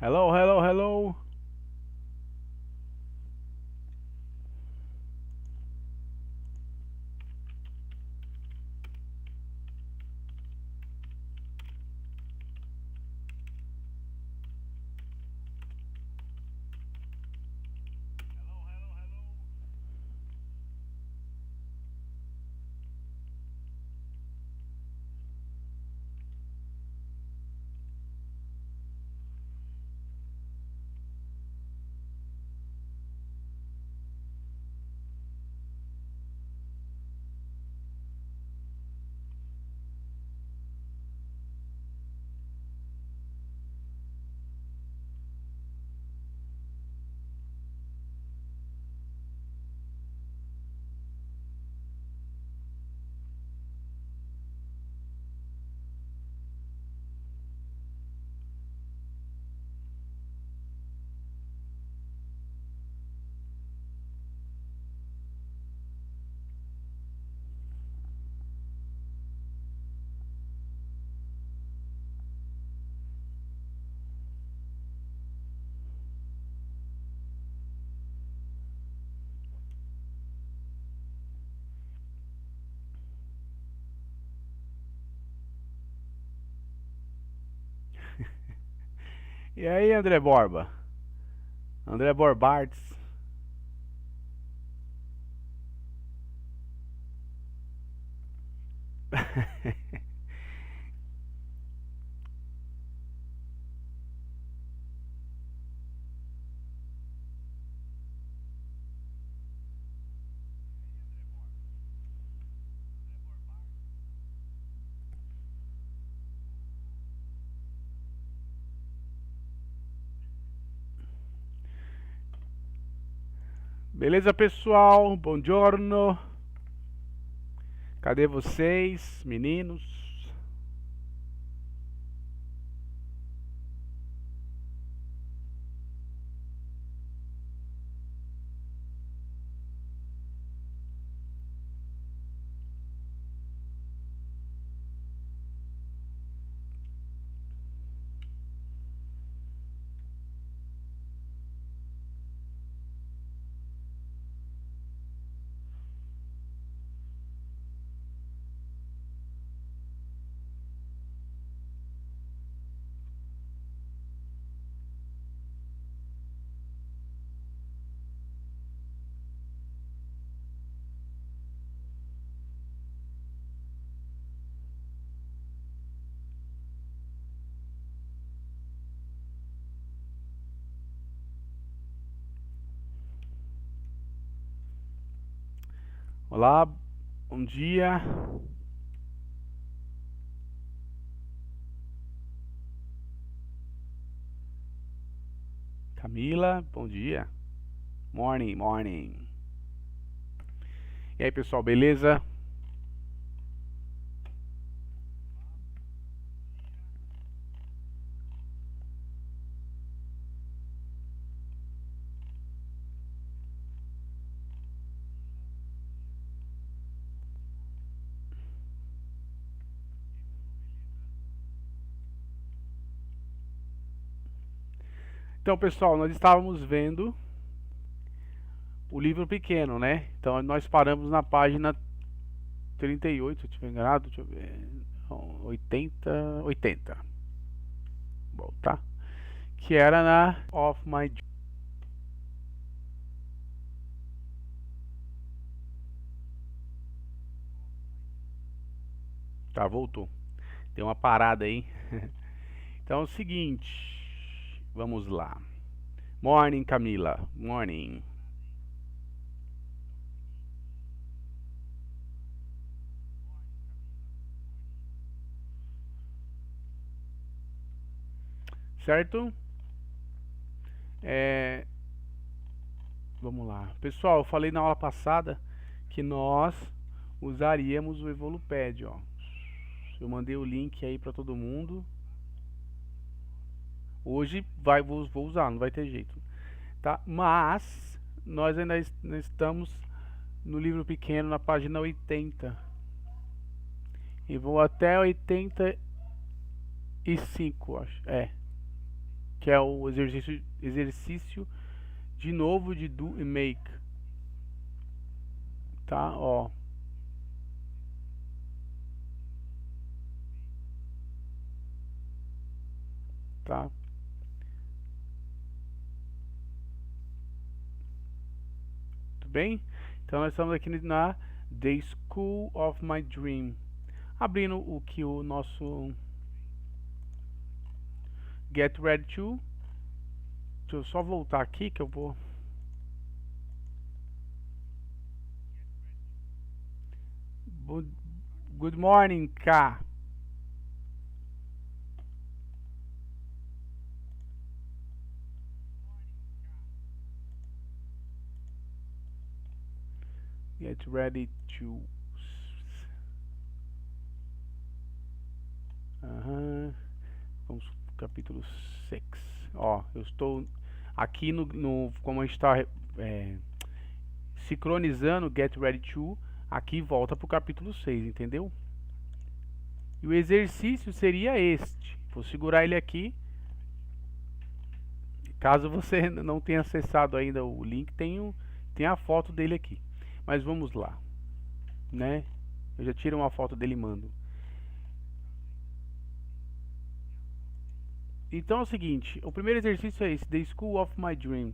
Hello, hello, hello. E aí, André Borba? André Borbartes. Beleza, pessoal? Bom giorno. Cadê vocês, meninos? Olá, bom dia. Camila, bom dia. Morning, morning. E aí, pessoal, beleza? Então, pessoal, nós estávamos vendo o livro pequeno, né? Então, nós paramos na página 38, se eu estiver enganado, deixa eu ver. 80. Voltar. Que era na Of My. Tá, voltou. Deu uma parada aí. Então é o seguinte. Vamos lá. Morning, Camila. Morning. Certo? É, vamos lá. Pessoal, eu falei na aula passada que nós usaríamos o Evoluped, ó. Eu mandei o link aí pra todo mundo. Hoje vou usar, não vai ter jeito, tá? Mas nós ainda estamos no livro pequeno na página 80 e vou até 85, acho. É. que é o exercício de novo de do e make, tá? Ó, tá? Tudo bem? Então nós estamos aqui na The School of My Dream, abrindo o que o nosso Get Ready to. Deixa eu só voltar aqui que eu vou. Good morning, K. Get ready to. Vamos pro capítulo 6. Ó, eu estou aqui como a gente está sincronizando Get Ready to, aqui volta pro capítulo 6, entendeu? E o exercício seria este. Vou segurar ele aqui. Caso você não tenha acessado ainda o link, tem a foto dele aqui. Mas vamos lá, né? Eu já tiro uma foto dele e mando. Então é o seguinte, o primeiro exercício é esse: The School of My Dream.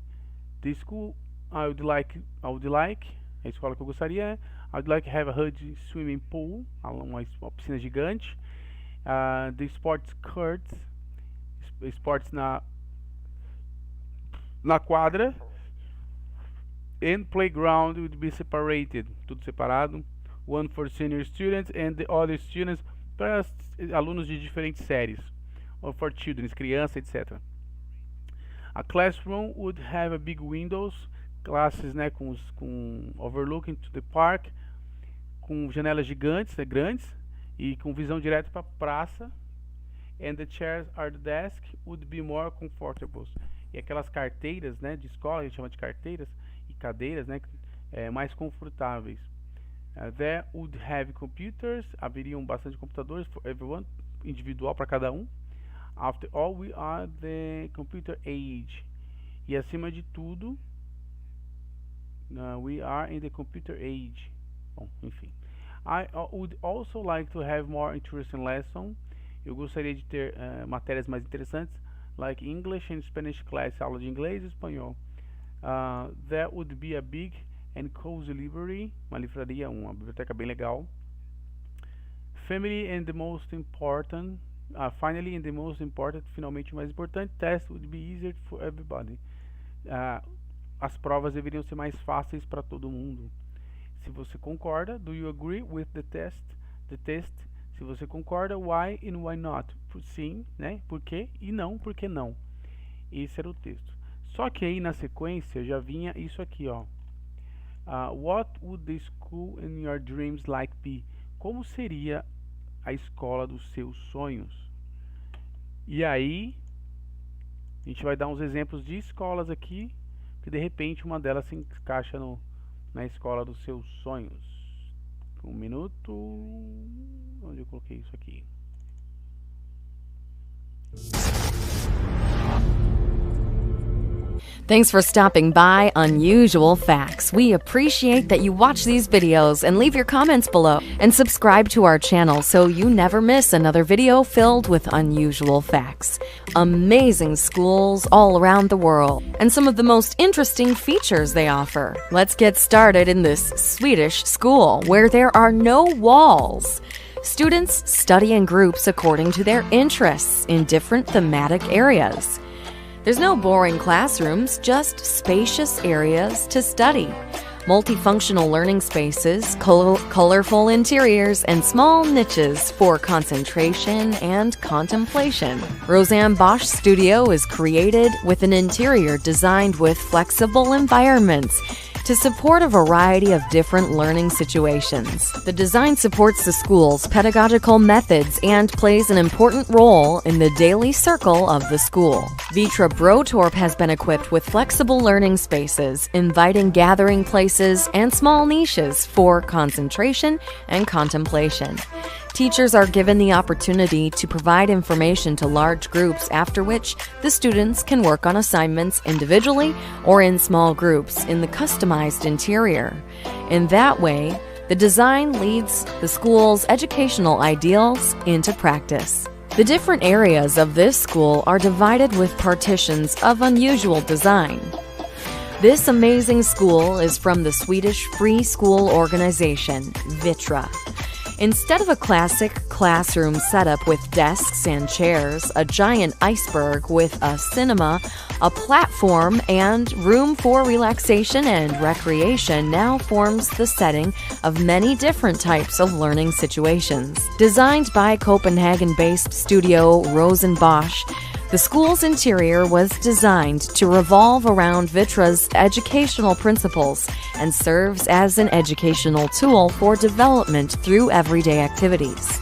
The school I would like, a escola que eu gostaria. I would like to have a huge swimming pool, uma piscina gigante. The sports courts, esportes na quadra. And playground would be separated, tudo separado. One for senior students and the other students, para alunos de diferentes séries. Or for children, criança, etc. A classroom would have a big windows, classes, né, com overlooking to the park, com janelas gigantes, grandes, e com visão direta para a praça. And the chairs or the desk would be more comfortable. E aquelas carteiras, né, de escola, a gente chama de carteiras, e cadeiras, né, mais confortáveis. There would have computers, haveriam bastante computadores for everyone, individual para cada um. After all, we are the computer age. E acima de tudo, we are in the computer age. Bom, enfim. I would also like to have more interesting lessons. Eu gostaria de ter matérias mais interessantes, like English and Spanish class, aula de inglês e espanhol. There would be a big and cozy library, uma livraria, uma biblioteca bem legal. Finally, and the most important, finalmente o mais importante, test would be easier for everybody. As provas deveriam ser mais fáceis para todo mundo. Se você concorda, do you agree with the test? Se você concorda, why and why not? Sim, né? Por quê? E não, por que não? Esse era o texto. Só que aí na sequência já vinha isso aqui, ó. What would the school in your dreams like be? Como seria a escola dos seus sonhos? E aí a gente vai dar uns exemplos de escolas aqui, que de repente uma delas se encaixa na escola dos seus sonhos. Um minuto. Onde eu coloquei isso aqui? Thanks for stopping by Unusual Facts. We appreciate that you watch these videos and leave your comments below. And subscribe to our channel so you never miss another video filled with unusual facts. Amazing schools all around the world and some of the most interesting features they offer. Let's get started in this Swedish school where there are no walls. Students study in groups according to their interests in different thematic areas. There's no boring classrooms, just spacious areas to study. Multifunctional learning spaces, colorful interiors, and small niches for concentration and contemplation. Roseanne Bosch Studio is created with an interior designed with flexible environments to support a variety of different learning situations. The design supports the school's pedagogical methods and plays an important role in the daily circle of the school. Vitra Brotorp has been equipped with flexible learning spaces, inviting gathering places, and small niches for concentration and contemplation. Teachers are given the opportunity to provide information to large groups, after which the students can work on assignments individually or in small groups in the customized interior. In that way, the design leads the school's educational ideals into practice. The different areas of this school are divided with partitions of unusual design. This amazing school is from the Swedish free school organization, Vittra. Instead of a classic classroom setup with desks and chairs, a giant iceberg with a cinema, a platform, and room for relaxation and recreation now forms the setting of many different types of learning situations. Designed by Copenhagen-based studio Rosenbosch, the school's interior was designed to revolve around Vittra's educational principles and serves as an educational tool for development through everyday activities.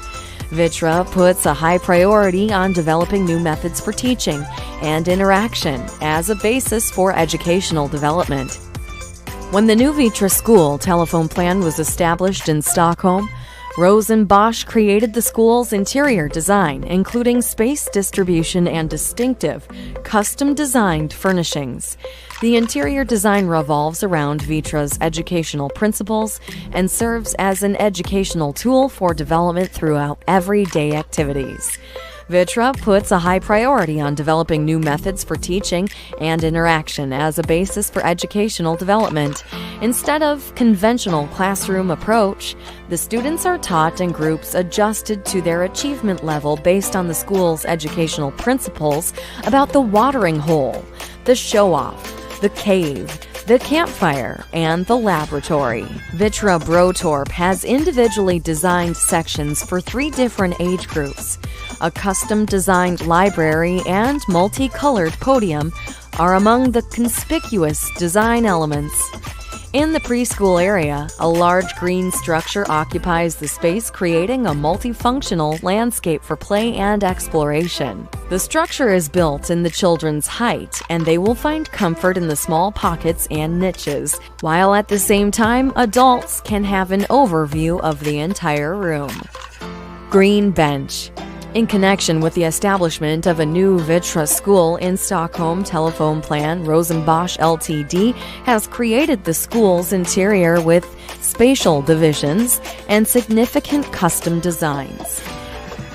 Vittra puts a high priority on developing new methods for teaching and interaction as a basis for educational development. When the new Vittra school telephone plan was established in Stockholm, Rosenbosch created the school's interior design, including space distribution and distinctive, custom-designed furnishings. The interior design revolves around Vittra's educational principles and serves as an educational tool for development throughout everyday activities. Vittra puts a high priority on developing new methods for teaching and interaction as a basis for educational development. Instead of conventional classroom approach, the students are taught in groups adjusted to their achievement level based on the school's educational principles about the watering hole, the show-off, the cave, the campfire, and the laboratory. Vittra Brotorp has individually designed sections for 3 different age groups. A custom-designed library and multicolored podium are among the conspicuous design elements. In the preschool area, a large green structure occupies the space, creating a multifunctional landscape for play and exploration. The structure is built in the children's height, and they will find comfort in the small pockets and niches, while at the same time, adults can have an overview of the entire room. Green bench. In connection with the establishment of a new Vittra school in Stockholm, Telephone Plan Rosenbosch Ltd. has created the school's interior with spatial divisions and significant custom designs.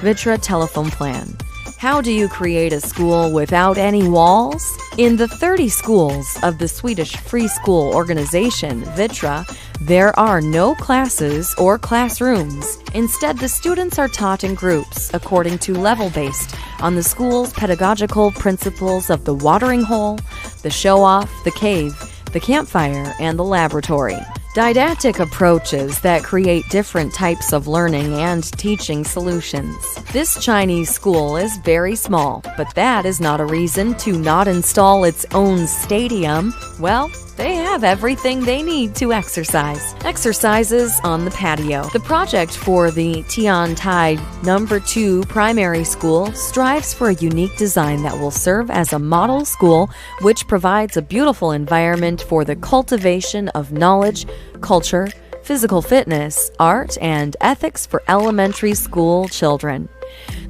Vittra Telephone Plan. How do you create a school without any walls? In the 30 schools of the Swedish free school organization, Vittra, there are no classes or classrooms. Instead, the students are taught in groups according to level based on the school's pedagogical principles of the watering hole, the show-off, the cave, the campfire, and the laboratory. Didactic approaches that create different types of learning and teaching solutions. This Chinese school is very small, but that is not a reason to not install its own stadium. Well, they have everything they need to exercise. Exercises on the patio. The project for the Tiantai No. 2 primary school strives for a unique design that will serve as a model school which provides a beautiful environment for the cultivation of knowledge, culture, physical fitness, art, and ethics for elementary school children.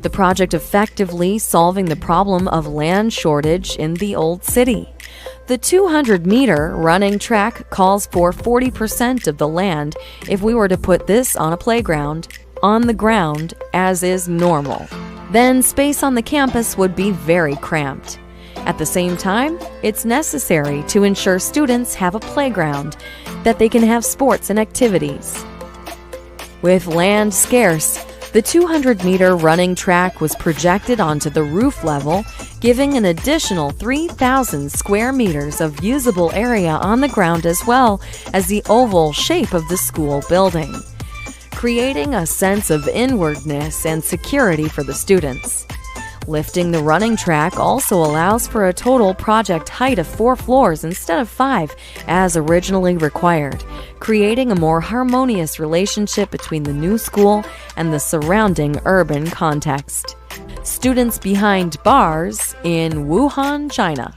The project effectively solving the problem of land shortage in the old city. The 200-meter running track calls for 40% of the land if we were to put this on a playground, on the ground, as is normal. Then space on the campus would be very cramped. At the same time, it's necessary to ensure students have a playground, that they can have sports and activities. With land scarce, the 200-meter running track was projected onto the roof level, giving an additional 3,000 square meters of usable area on the ground as well as the oval shape of the school building, creating a sense of inwardness and security for the students. Lifting the running track also allows for a total project height of 4 floors instead of 5, as originally required, creating a more harmonious relationship between the new school and the surrounding urban context. Students behind bars in Wuhan, China.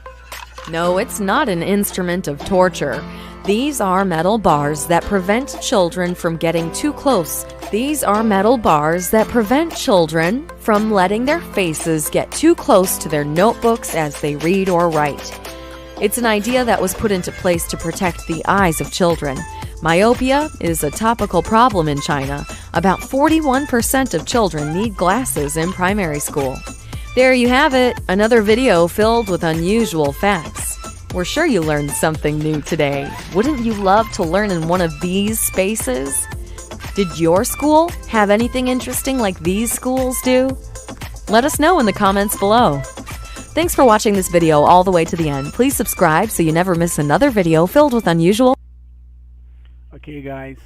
No, it's not an instrument of torture. These are metal bars that prevent children from getting too close These are metal bars that prevent children from letting their faces get too close to their notebooks as they read or write. It's an idea that was put into place to protect the eyes of children. Myopia is a topical problem in China. About 41% of children need glasses in primary school. There you have it, another video filled with unusual facts. We're sure you learned something new today. Wouldn't you love to learn in one of these spaces? Did your school have anything interesting like these schools do? Let us know in the comments below. Thanks for watching this video all the way to the end. Please subscribe so you never miss another video filled with unusual. Okay guys,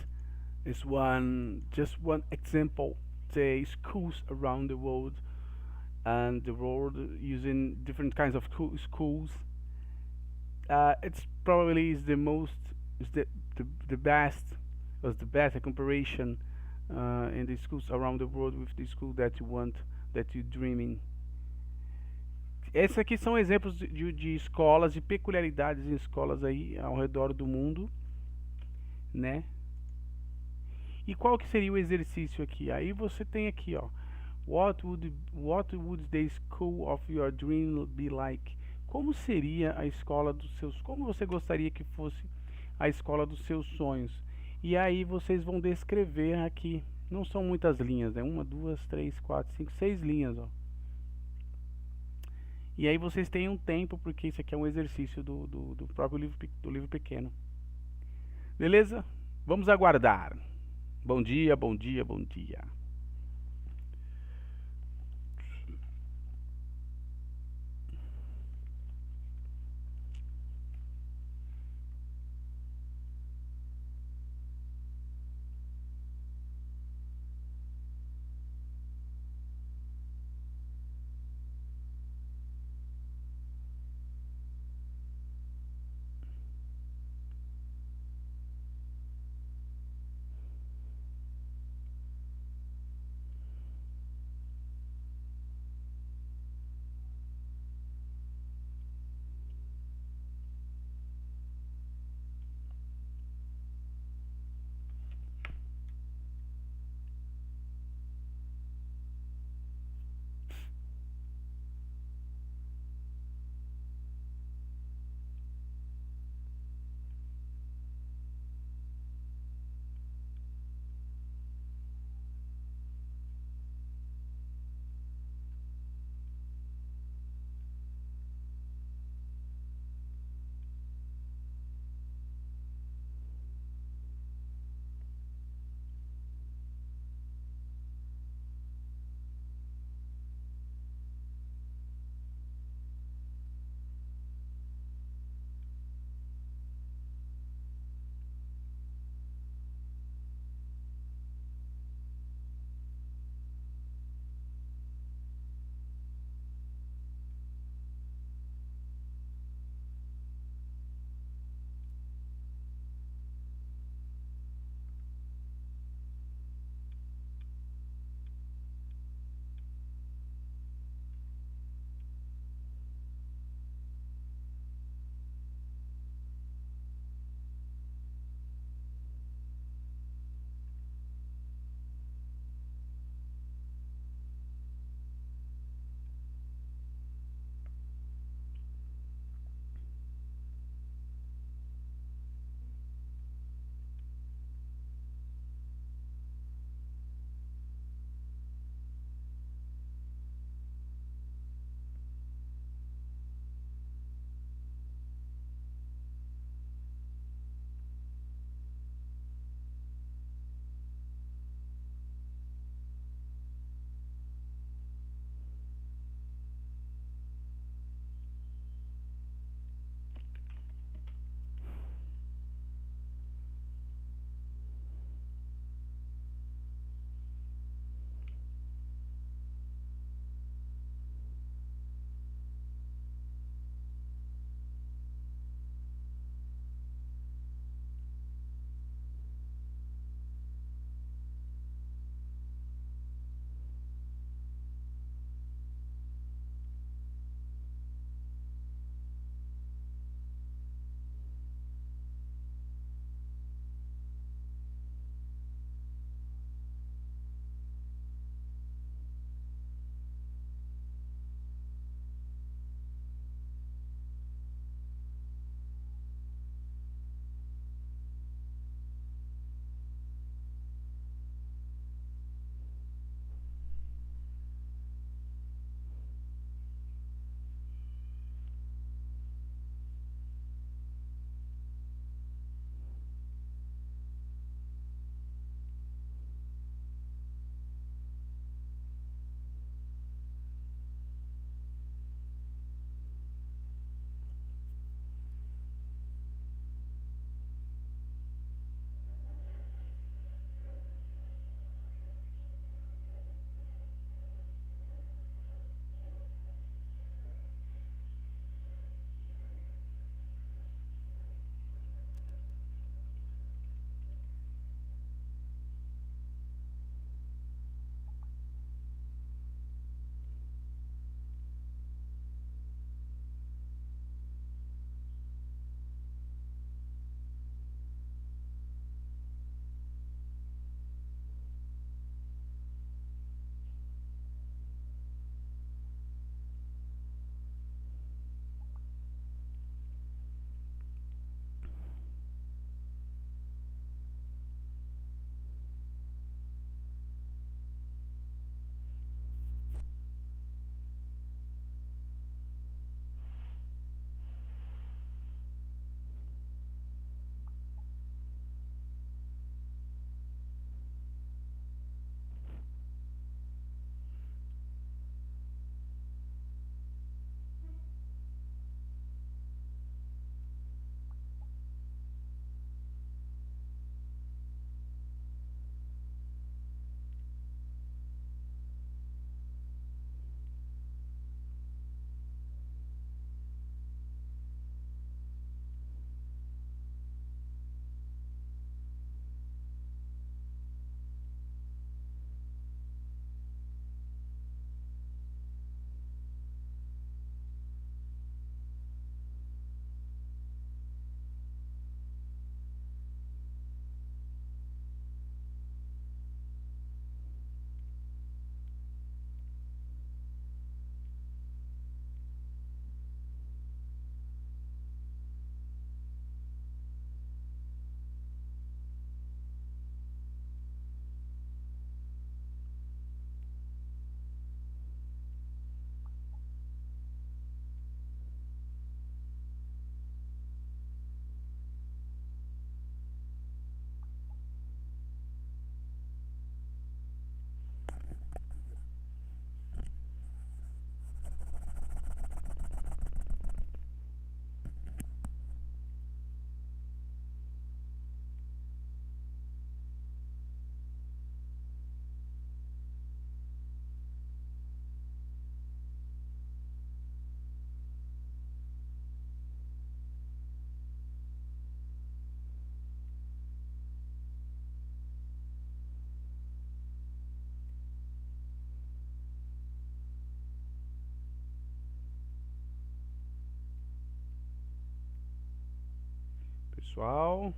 just one example. Say schools around the world, and the world using different kinds of schools. It's probably is the most is the best was the best comparison in the schools around the world with the school that you want, that you dreaming. Esses aqui são exemplos de escolas, de peculiaridades em escolas aí ao redor do mundo, né? E qual que seria o exercício aqui? Aí você tem aqui, ó, what would the school of your dream be like? Como seria a escola dos seus, como você gostaria que fosse a escola dos seus sonhos? E aí vocês vão descrever aqui. Não são muitas linhas, né? 1, 2, 3, 4, 5, 6 linhas, ó. E aí vocês têm um tempo, porque isso aqui é um exercício do próprio livro pequeno. Beleza? Vamos aguardar. Bom dia, bom dia, bom dia. pessoal.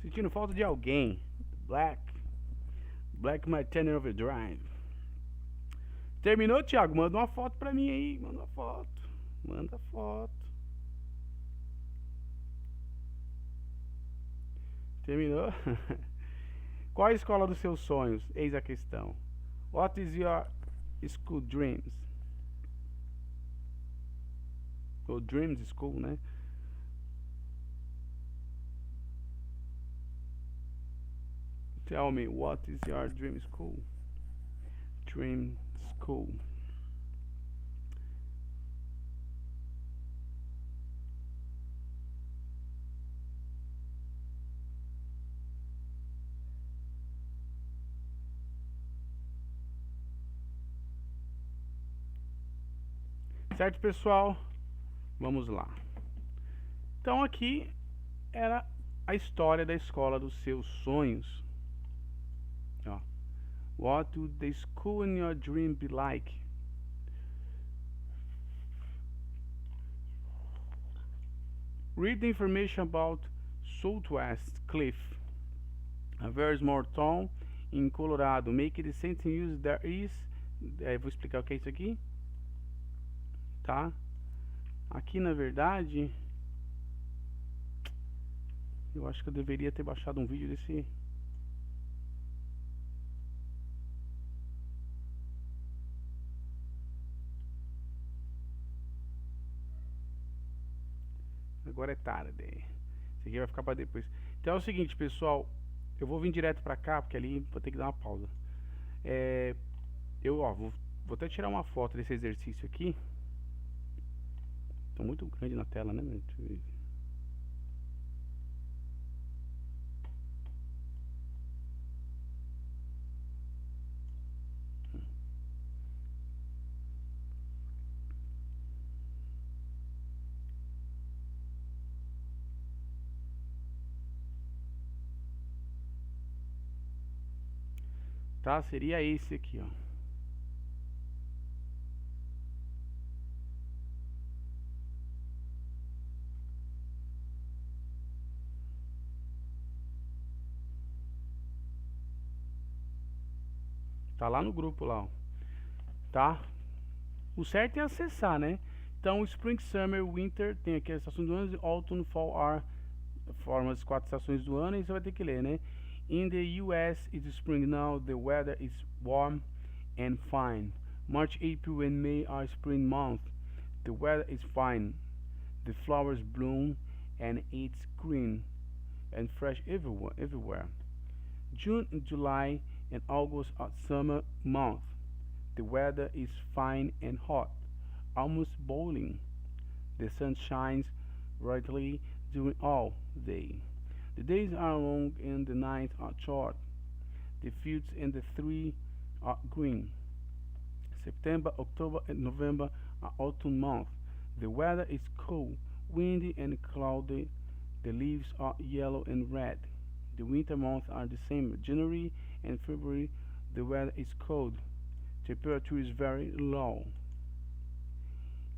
Sentindo falta de alguém. Black Martini Overdrive. Terminou, Thiago? Manda uma foto pra mim aí. Manda uma foto. Manda foto. Terminou? Qual a escola dos seus sonhos? Eis a questão. What is your school dreams? Ou Dreams School, né? Tell me, what is your dream school? Dream school. Certo, pessoal? Vamos lá. Então aqui era a história da escola dos seus sonhos. Ó. What would the school in your dream be like? Read the information about Southwest Cliff, a very small town in Colorado. Make the sentence use there is. Vou explicar o que é isso aqui. Tá? Aqui na verdade, eu acho que eu deveria ter baixado um vídeo desse. Agora é tarde. Isso aqui vai ficar para depois. Então é o seguinte, pessoal. Eu vou vir direto para cá, porque ali vou ter que dar uma pausa. Vou até tirar uma foto desse exercício aqui. Tá muito grande na tela, né? Tá? Seria esse aqui, ó. Tá lá no grupo lá, ó. Tá? O certo é acessar, né? Então, Spring, Summer, Winter, tem aqui as estações do ano, Autumn, Fall are forma as 4 estações do ano, e você vai ter que ler, né? In the US, it's spring now, the weather is warm and fine. March, April and May are spring months. The weather is fine. The flowers bloom and it's green and fresh everywhere. June, July and August are summer months. The weather is fine and hot, almost boiling. The sun shines brightly during all day. The days are long and the nights are short. The fields and the trees are green. September, October and November are autumn months. The weather is cold, windy and cloudy. The leaves are yellow and red. The winter months are the same. January and February, the weather is cold. Temperature is very low.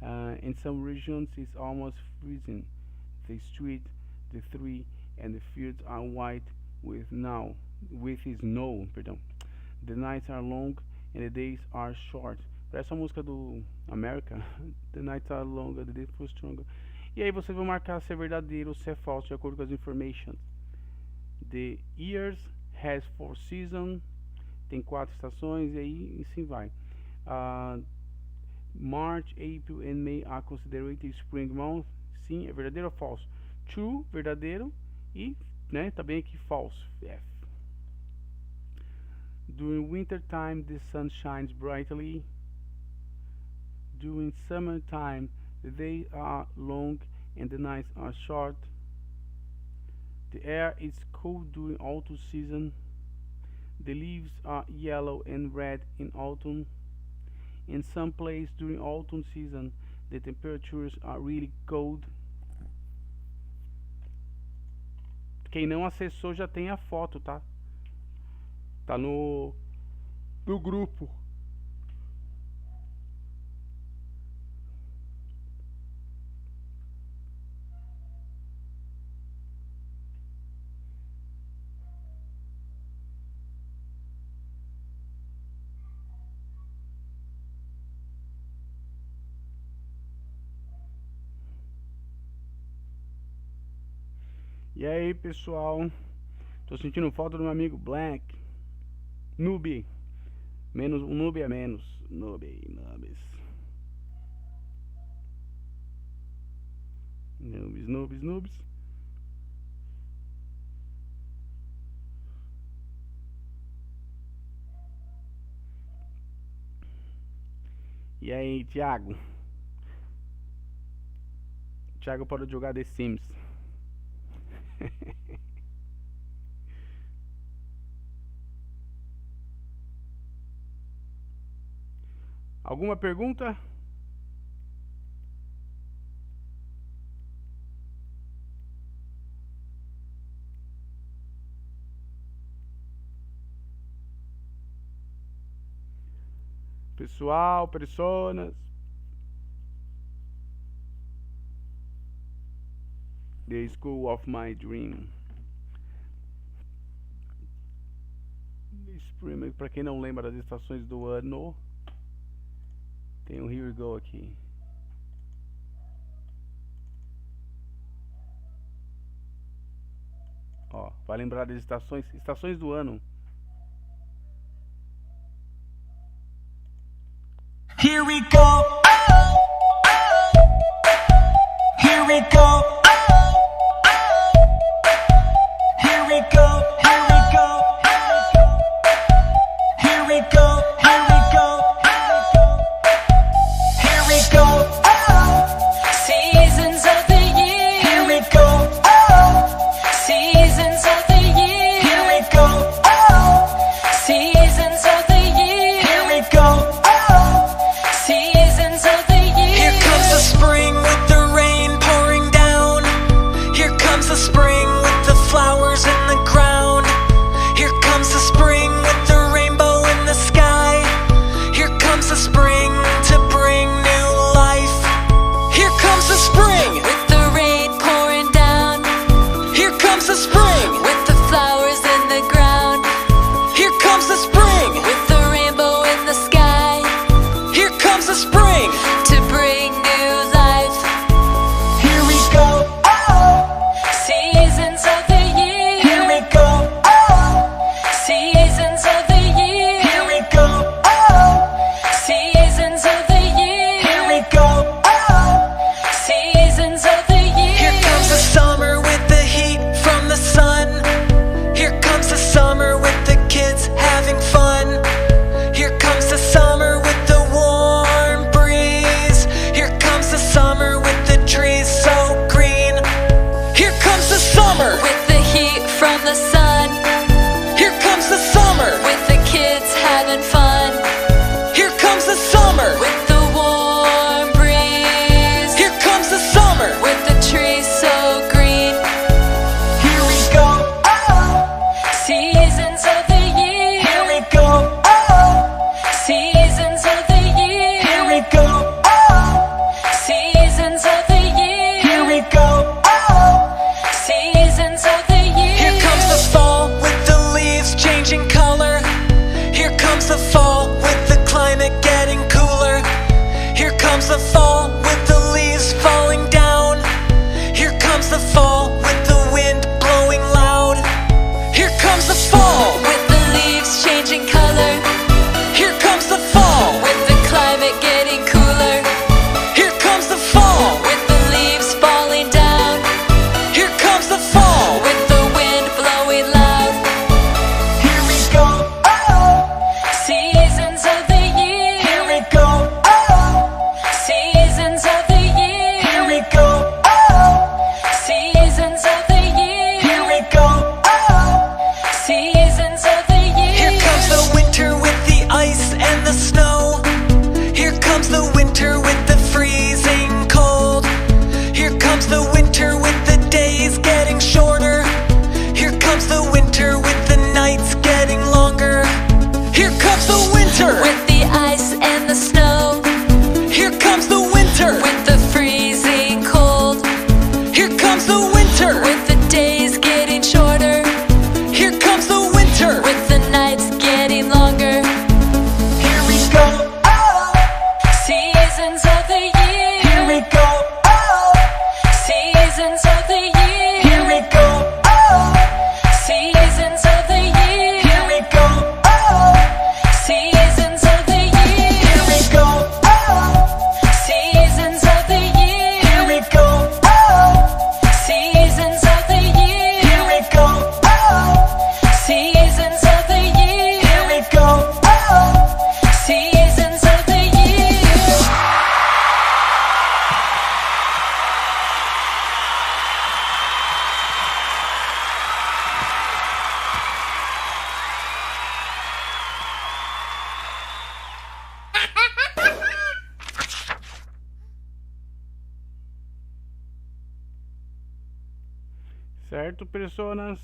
In some regions, it's almost freezing. The street, the tree, and the fields are white with snow. Perdão. The nights are long and the days are short. Parece a música do America. The nights are longer, the days are stronger. E aí vocês vão marcar se é verdadeiro ou se é falso de acordo com as informations. The years has 4 seasons. Tem 4 estações e aí assim vai. March, April and May are considered spring months. Sim, é verdadeiro ou falso? True, verdadeiro. E, né, tá bem aqui false. F. During winter time, the sun shines brightly. During summertime, the days are long and the nights are short. The air is cold during autumn season. The leaves are yellow and red in autumn. In some places during autumn season, the temperatures are really cold. Quem não acessou já tem a foto, tá? Tá no grupo. E aí, pessoal? Tô sentindo falta do meu amigo Black. Noob. Menos, um noob a menos. Noobs. Noobs. E aí, Thiago? Thiago pode jogar The Sims. Alguma pergunta? Pessoal, personas. The School of My Dream. Para quem não lembra das estações do ano, tem um Here We Go aqui. Ó, vai lembrar das estações do ano. Here we go. Here we go. Here we go. Here we go. Here we go. Here we go. Here we go. Seasons of the year. Here we go. Seasons of the year. Here we go. Seasons of the year. Here we go. Seasons of the year. Here comes the spring with the rain pouring down. Here comes the spring with the flowers in the ground. Here comes the spring with the rainbow in the sky. Here comes the spring to bring new life. Here comes the spring With the rain pouring down. Here comes the spring With the flowers in the ground. Here comes the spring With the rainbow in the sky. Here comes the spring To bring new life. Here we go. Seasons of the year. Here we go. Seasons of the year. Here we go. Seasons of the year. Here we go. Seasons of the year. Here comes the summer with the heat from the sun. Here comes the summer with the kids having fun. Here comes the summer with the warm breeze. Here comes the summer with the trees so green. Here comes the summer With the heat from the sun. Here comes the summer With the kids having fun. Here comes the summer With the warm breeze. Here comes the summer With the Certo, personas?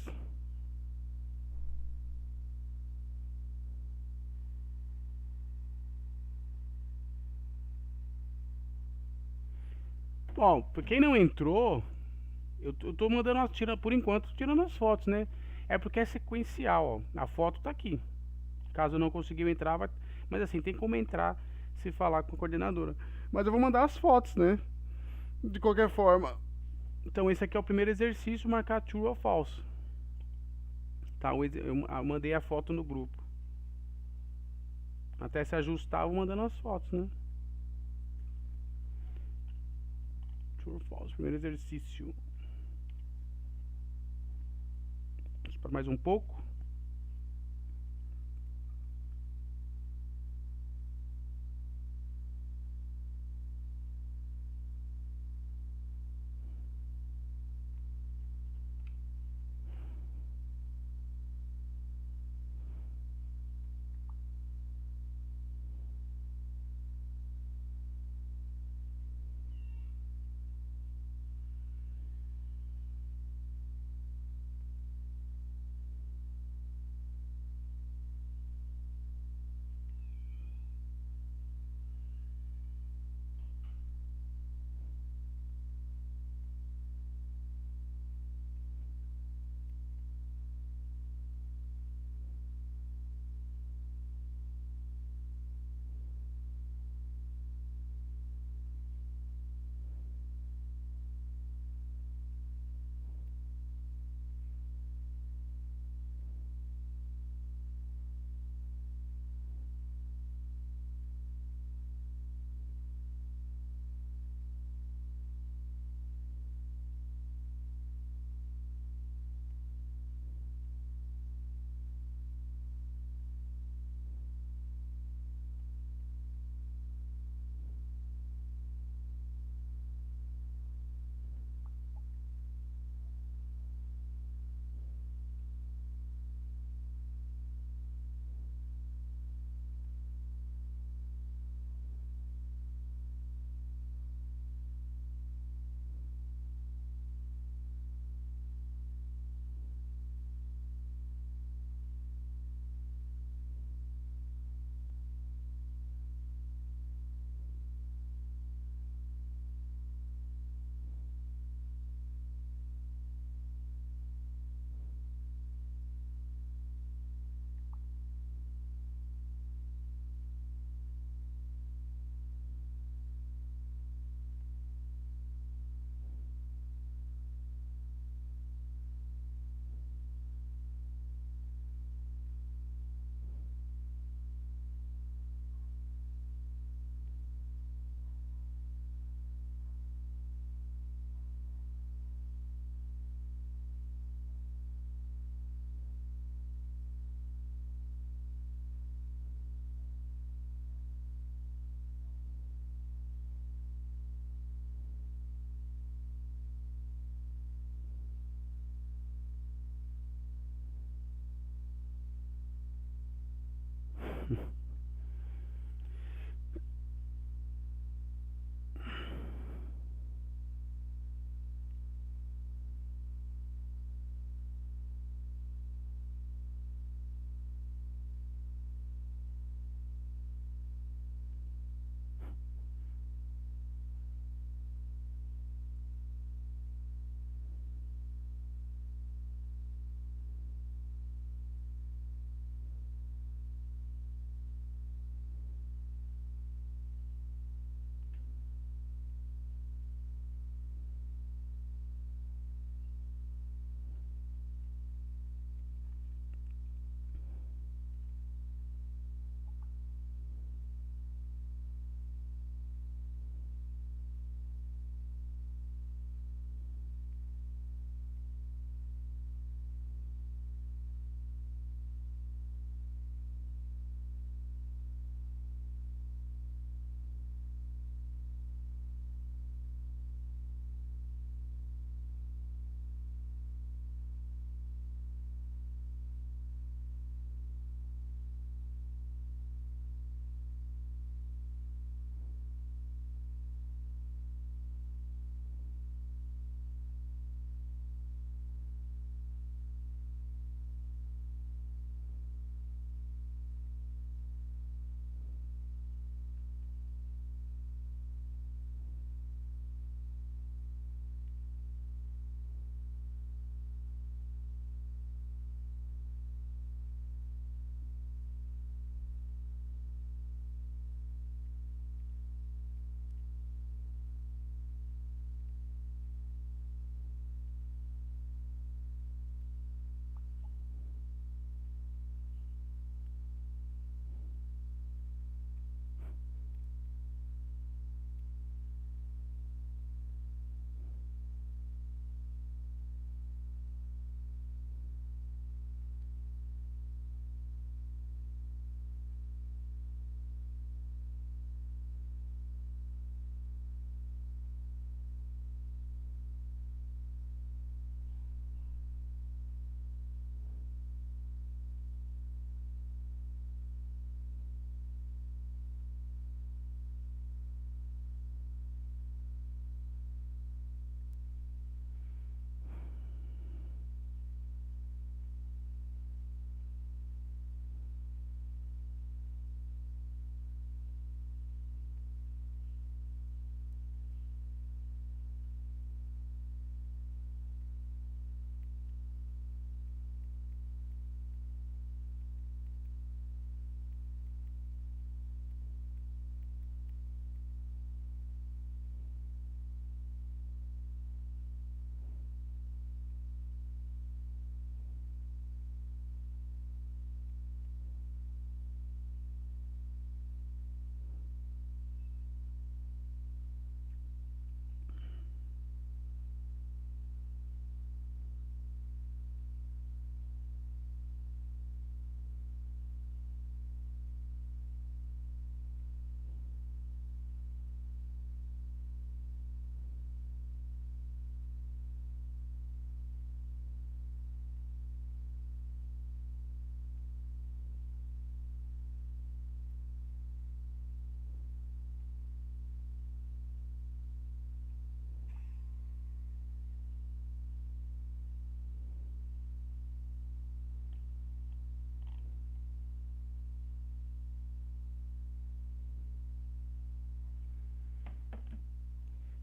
Bom, pra quem não entrou, eu tô mandando as tira por enquanto, tirando as fotos, né? É porque é sequencial, ó. A foto tá aqui. Caso não conseguiu entrar, vai... mas assim, tem como entrar se falar com a coordenadora. Mas eu vou mandar as fotos, né? De qualquer forma. Então esse aqui é o primeiro exercício, marcar true ou false. Tá, eu mandei a foto no grupo. Até se ajustar, eu vou mandando as fotos, né? True ou false, primeiro exercício. Para mais um pouco.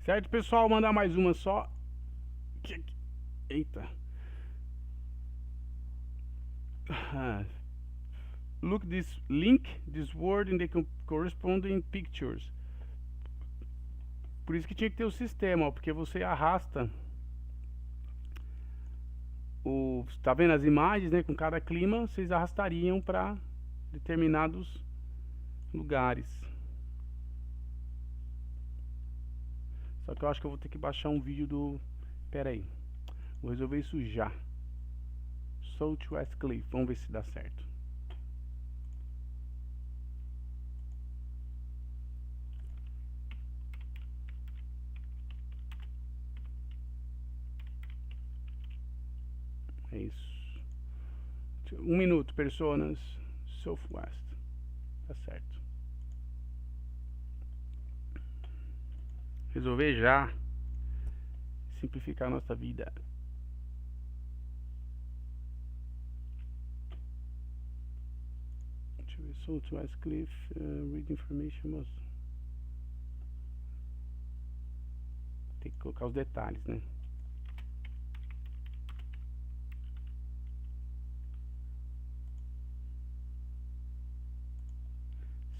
Certo, pessoal? Mandar mais uma só. Eita. Look this link, this word in the corresponding pictures. Por isso que tinha que ter o sistema, ó, porque você arrasta o, tá vendo as imagens, né? Com cada clima, vocês arrastariam para determinados lugares. Só que eu acho que eu vou ter que baixar um vídeo do... Pera aí, vou resolver isso já. South West Cliff, vamos ver se dá certo. É isso. 1 minuto, personas. Southwest. Tá certo. Resolver já. Simplificar a nossa vida. Deixa eu ver. Southwest Cliff. Read information. Must... Tem que colocar os detalhes, né?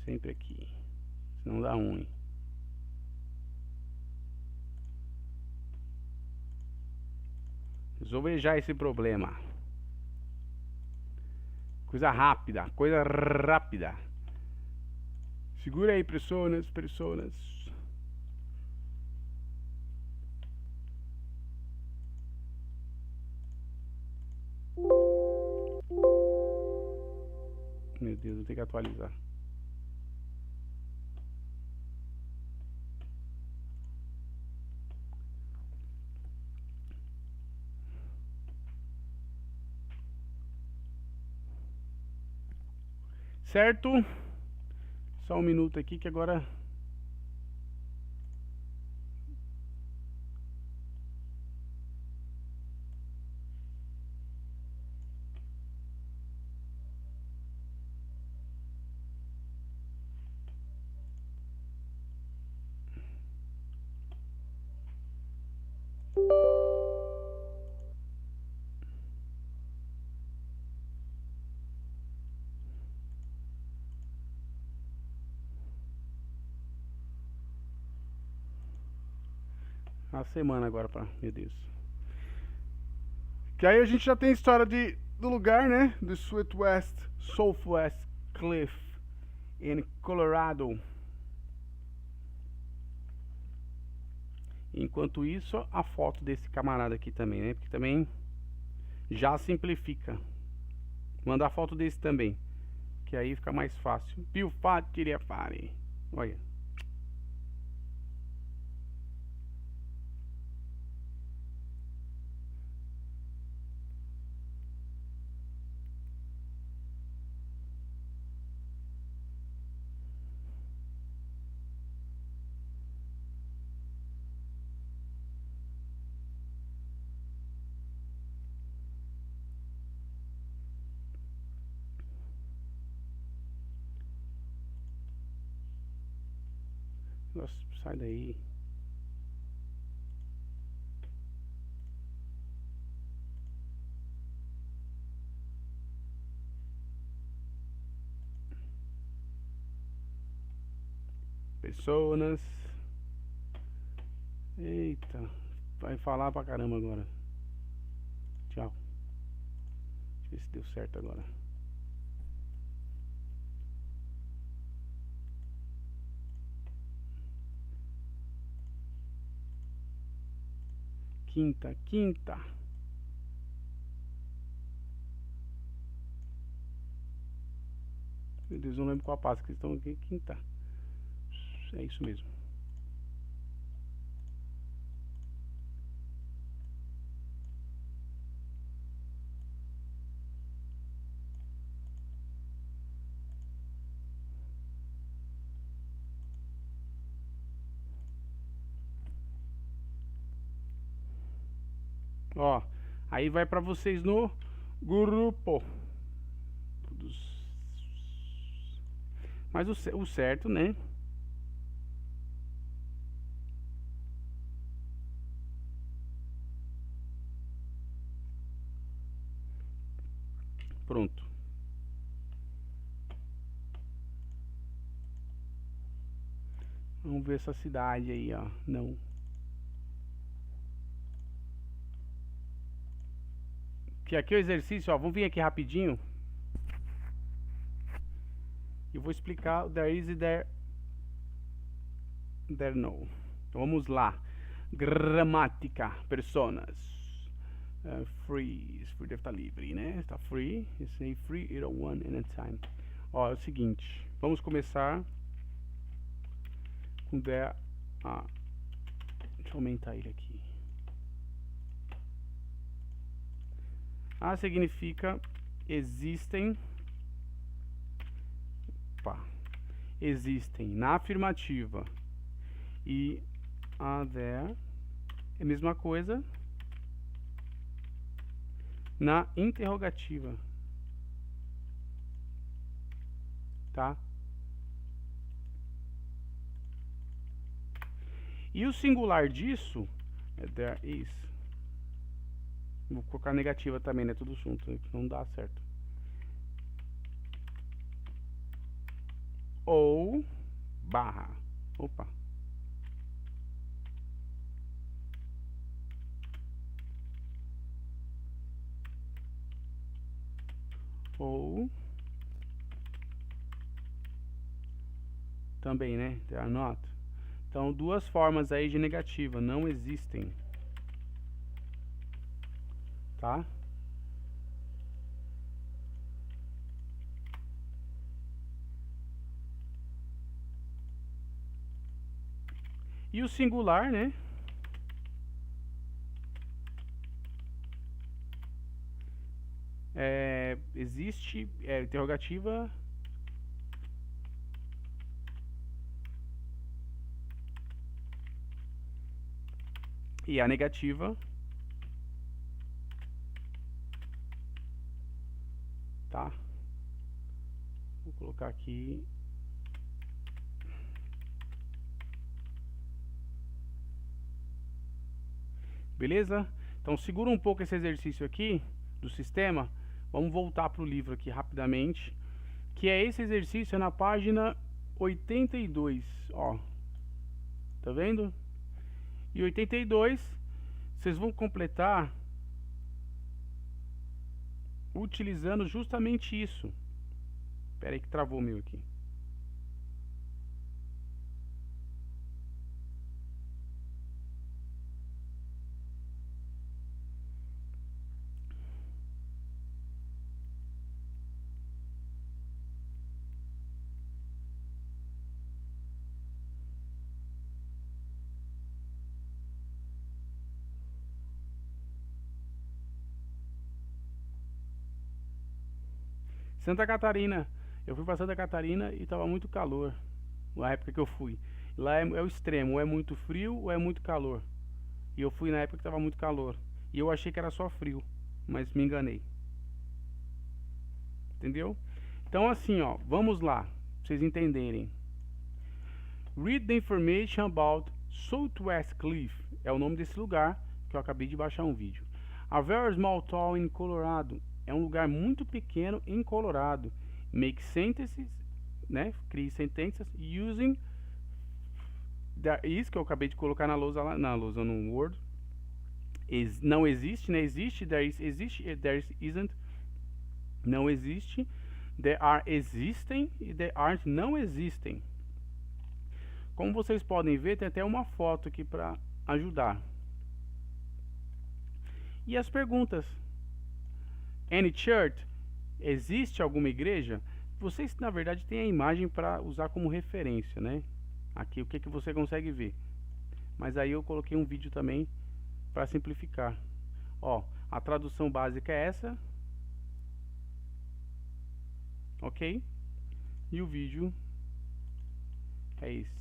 Sempre aqui, senão dá ruim. Resolver já esse problema. Coisa rápida, coisa rápida. Segura aí, personas. Meu Deus, vou ter que atualizar. Certo? Só 1 minuto aqui que agora... Uma semana agora pra... Meu Deus. Que aí a gente já tem história do lugar, né? Do Southwest Cliff em Colorado. Enquanto isso, a foto desse camarada aqui também, né? Porque também já simplifica. Mandar foto desse também, que aí fica mais fácil. Più facile fare. Olha. Nossa, sai daí. Personas. Eita, vai falar pra caramba agora. Tchau. Deixa eu ver se deu certo agora. Quinta. Meu Deus, não lembro qual passa que estão aqui. Quinta. É isso mesmo. Ó, aí vai pra vocês no grupo. Mas o certo, né? Pronto. Vamos ver essa cidade aí, ó. Não. Que aqui é o exercício, ó. Vamos vir aqui rapidinho. E vou explicar o there is e there no. Então vamos lá. Gramática, personas. Free, free deve estar livre, né? Está free. Esse aí, free, it one in a time. Ó, é o seguinte. Vamos começar com there. Deixa eu aumentar ele aqui. Significa existem. Existem na afirmativa. E there é a mesma coisa na interrogativa, tá? E o singular disso é there is. Vou colocar negativa também, né? Tudo junto, né? Não dá certo. Ou barra. Opa. Ou também, né? There are not. Então, duas formas aí de negativa. Não existem. Tá? E o singular, né? Existe, interrogativa. E a negativa. Tá? Vou colocar aqui. Beleza? Então segura um pouco esse exercício aqui do sistema. Vamos voltar para o livro aqui rapidamente. Que é esse exercício na página 82. Ó. Tá vendo? E 82, vocês vão completar utilizando justamente isso. Espera aí que travou o meu aqui. Santa Catarina. Eu fui para Santa Catarina e estava muito calor na época que eu fui. Lá é o extremo, ou é muito frio ou é muito calor. E eu fui na época que estava muito calor. E eu achei que era só frio, mas me enganei. Entendeu? Então assim, ó, vamos lá, pra vocês entenderem. Read the information about Southwest Cliff. É o nome desse lugar que eu acabei de baixar um vídeo. A very small town in Colorado. É um lugar muito pequeno em Colorado. Make sentences, né? Crie sentenças using there is, que eu acabei de colocar na lousa no Word. Não existe, né? Existe, there is, existe, there isn't. Não existe. There are, existem, e there aren't, não existem. Como vocês podem ver, tem até uma foto aqui para ajudar. E as perguntas. Any church? Existe alguma igreja? Vocês, na verdade, têm a imagem para usar como referência, né? Aqui, o que você consegue ver. Mas aí eu coloquei um vídeo também para simplificar. Ó, a tradução básica é essa. Ok? E o vídeo é este.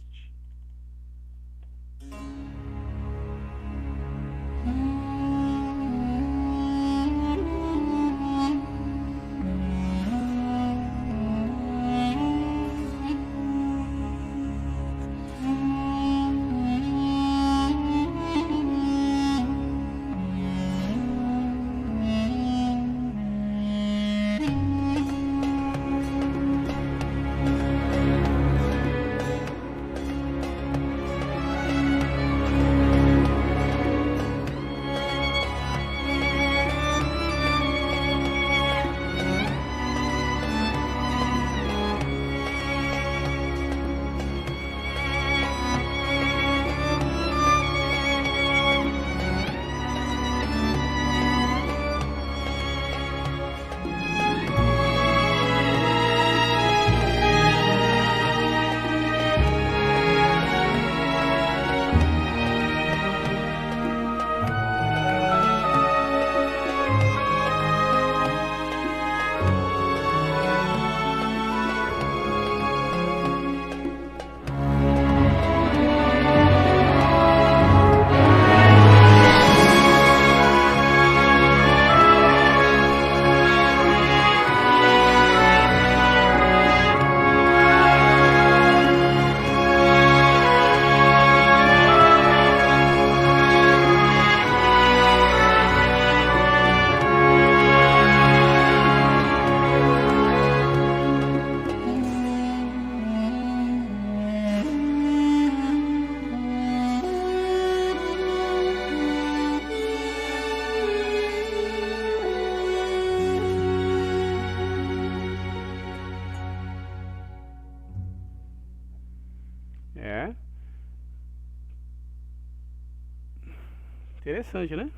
Interessante, né?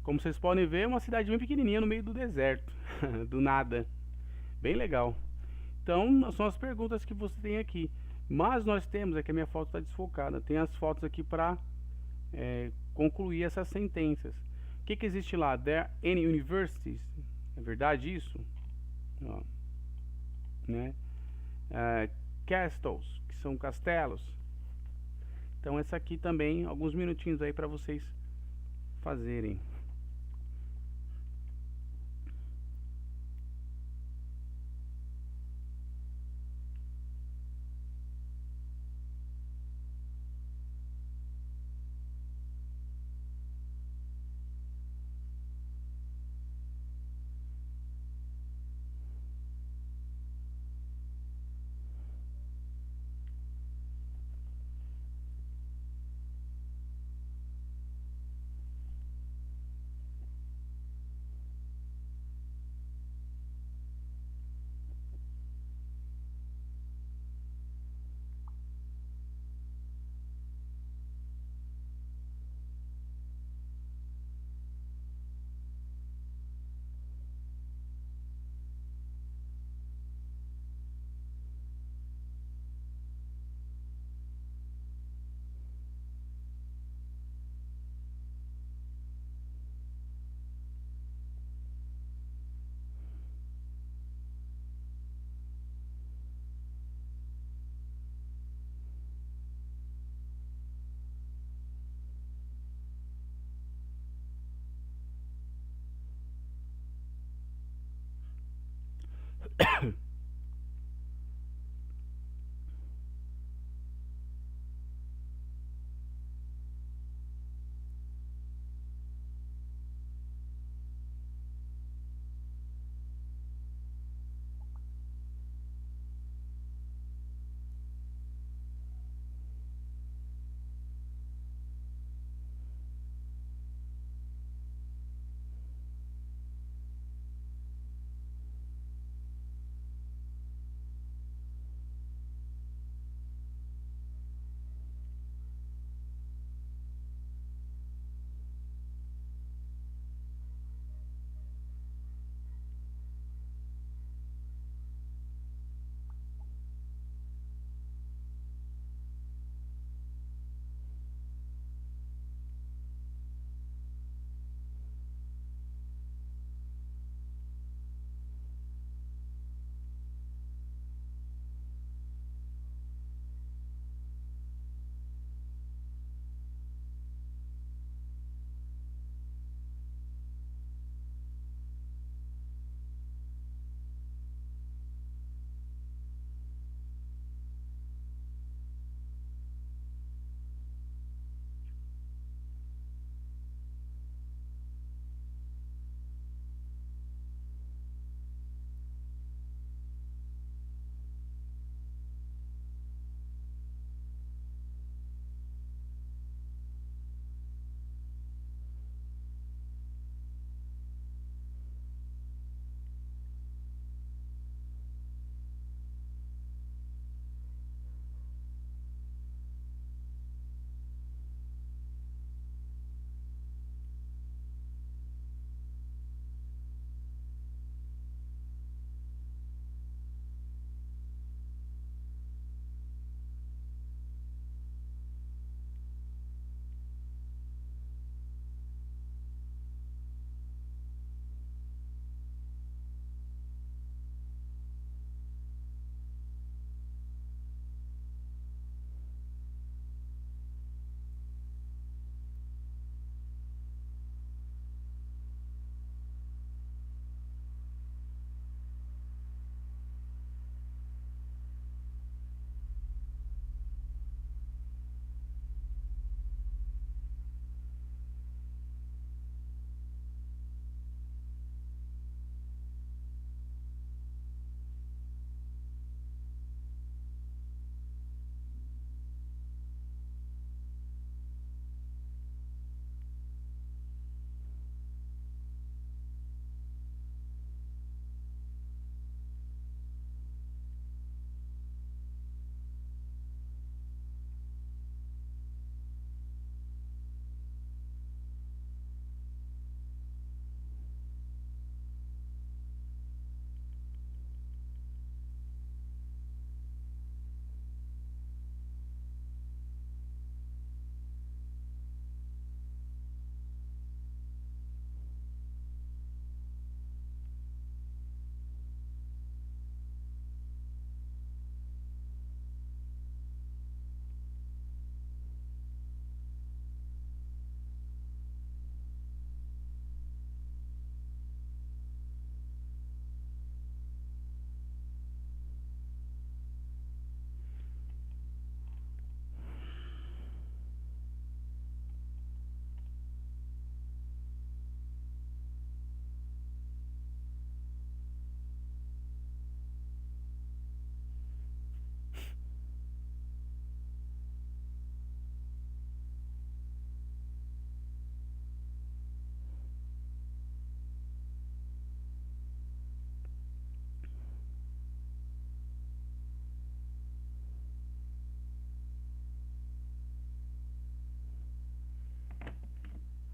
Como vocês podem ver, é uma cidade bem pequenininha no meio do deserto, do nada. Bem legal. Então, são as perguntas que você tem aqui. Mas nós temos, é que a minha foto está desfocada, tem as fotos aqui para concluir essas sentenças. O que existe lá? There are any universities? É verdade isso? Ó, né? Castles, que são castelos. Então essa aqui também, alguns minutinhos aí para vocês fazerem.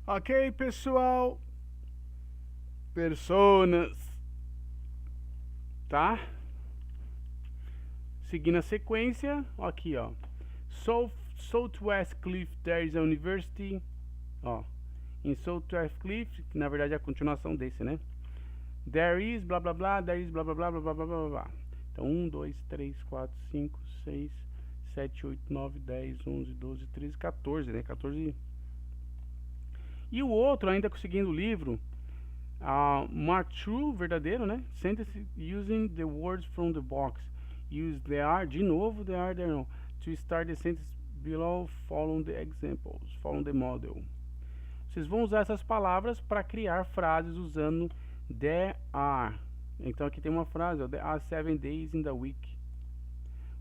Ok, pessoal? Personas. Tá? Seguindo a sequência, ó, aqui, ó. Southwest Cliff, there is a university. Ó, em Southwest Cliff, que na verdade é a continuação desse, né? There is, blá blá blá, there is, blá blá blá, blá blá blá blá blá. Então, 1, 2, 3, 4, 5, 6, 7, 8, 9, 10, 11, 12, 13, 14, né? 14. E o outro, ainda conseguindo o livro, Mark True, verdadeiro, né? Sentence using the words from the box. Use the are, de novo, the are, there no. To start the sentence below, follow the examples, follow the model. Vocês vão usar essas palavras para criar frases usando there are. Então aqui tem uma frase, ó, there are 7 days in the week.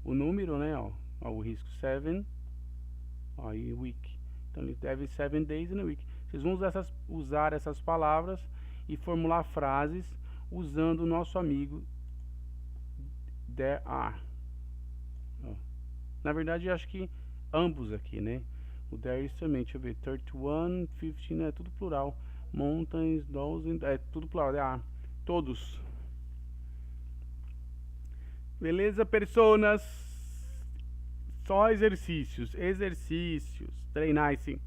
O número, né, ó o risco 7, ó, e week. Então ele deve 7 days in a week. Vocês vão usar essas palavras e formular frases usando o nosso amigo there are. Ó. Na verdade, eu acho que ambos aqui, né? O there is também, deixa eu ver, 31, 15, é tudo plural. Mountains, thousands, é tudo plural, there are. Todos. Beleza, personas? Só exercícios. Treinar esse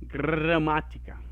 gramática.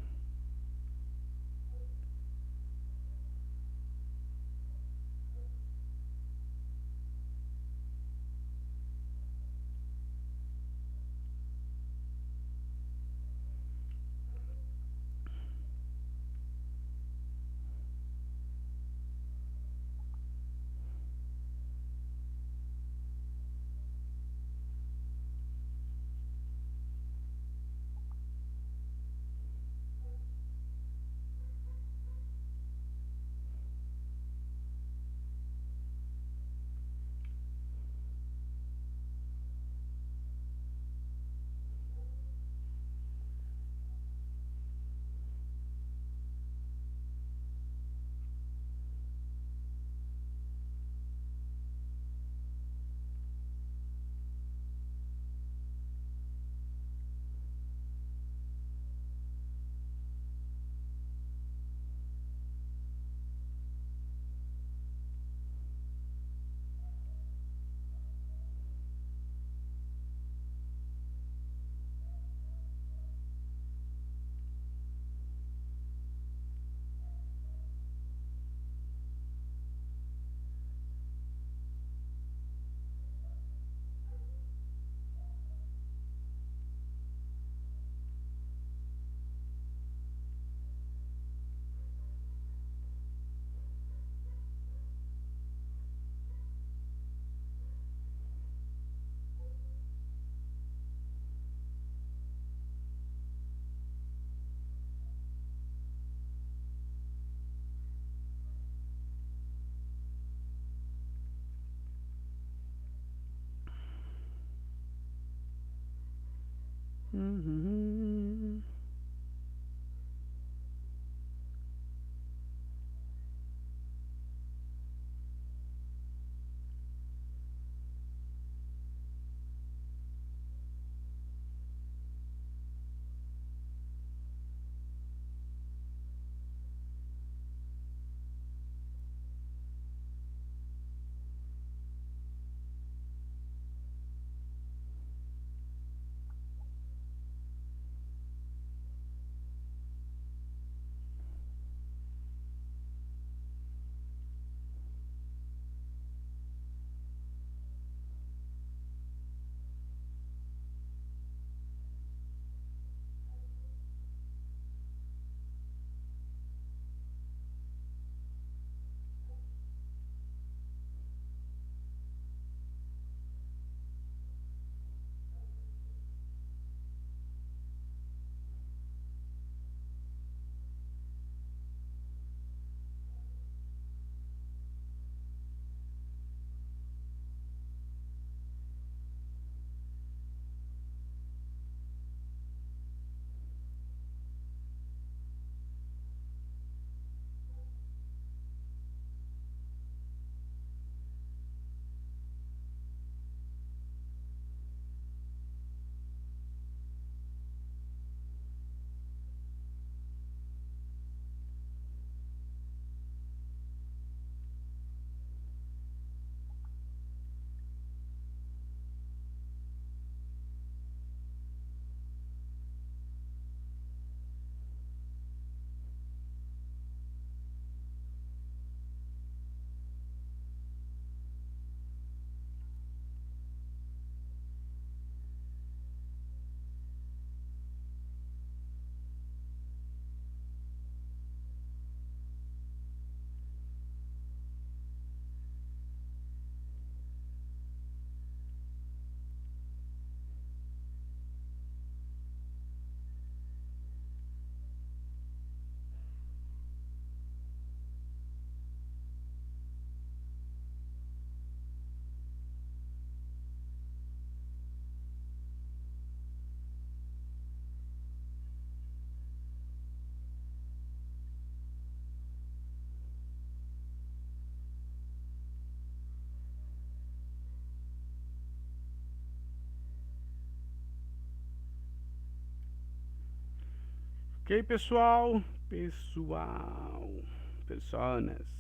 Ok, pessoal? Personas.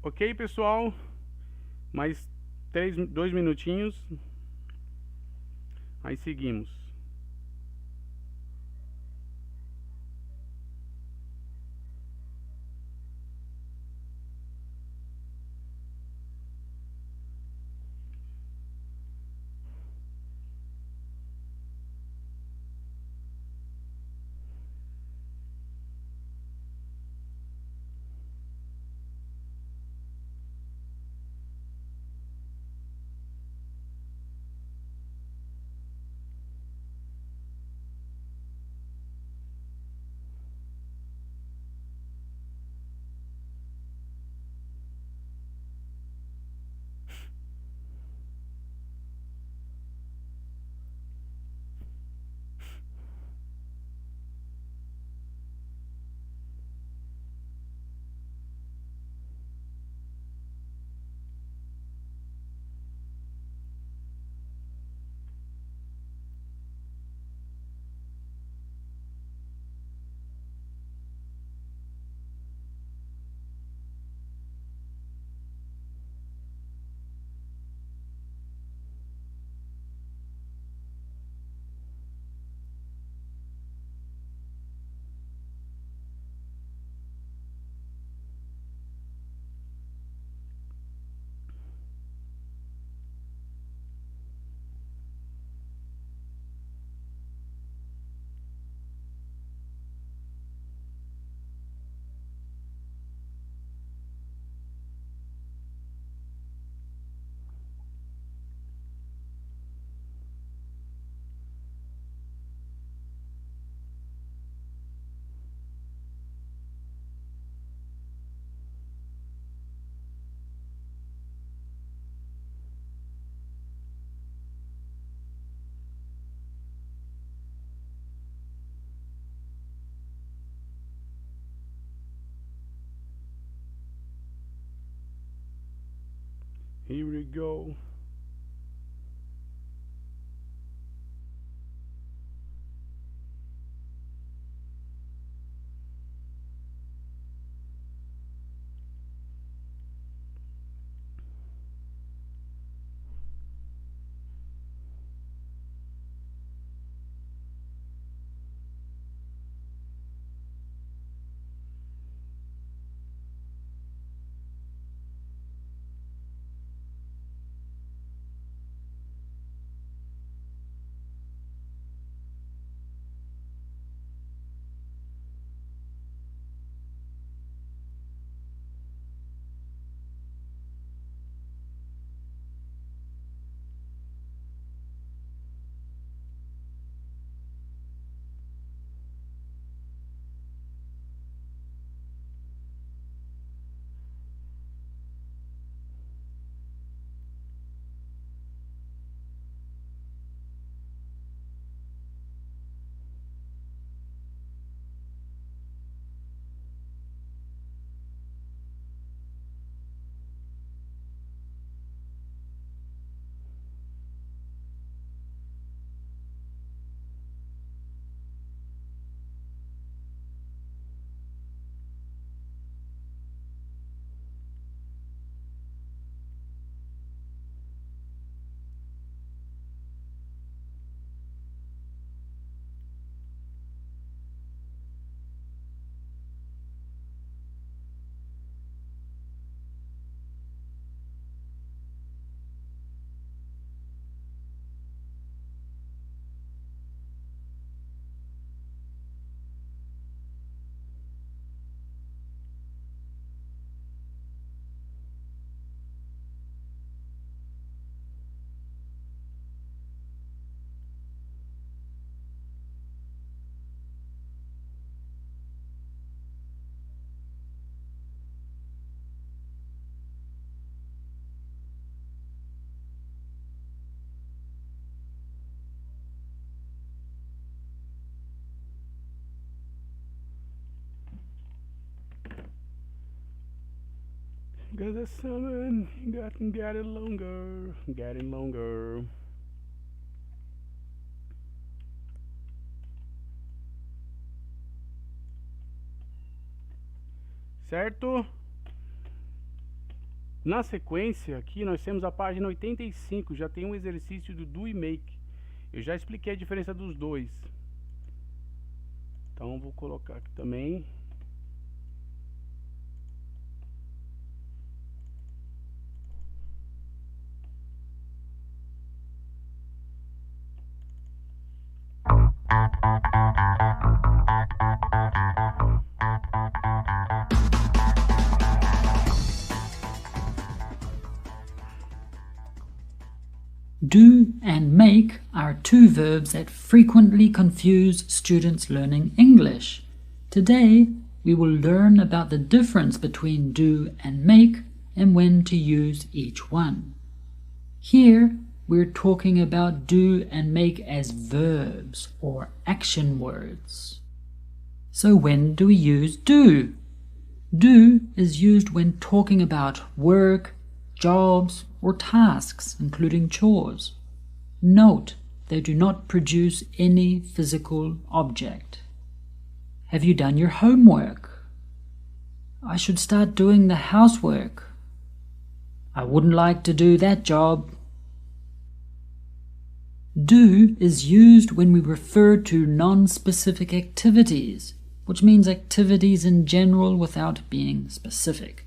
Ok, pessoal? Mais 2 minutinhos. Aí seguimos. Here we go. Cause the summer getting longer. Certo? Na sequência, aqui nós temos a página 85, já tem um exercício do do e make. Eu já expliquei a diferença dos dois. Então vou colocar aqui também. Do and make are two verbs that frequently confuse students learning English. Today, we will learn about the difference between do and make and when to use each one. Here, we're talking about do and make as verbs or action words. So when do we use do? Do is used when talking about work, jobs, or tasks, including chores. Note, they do not produce any physical object. Have you done your homework? I should start doing the housework. I wouldn't like to do that job. Do is used when we refer to non-specific activities, which means activities in general without being specific.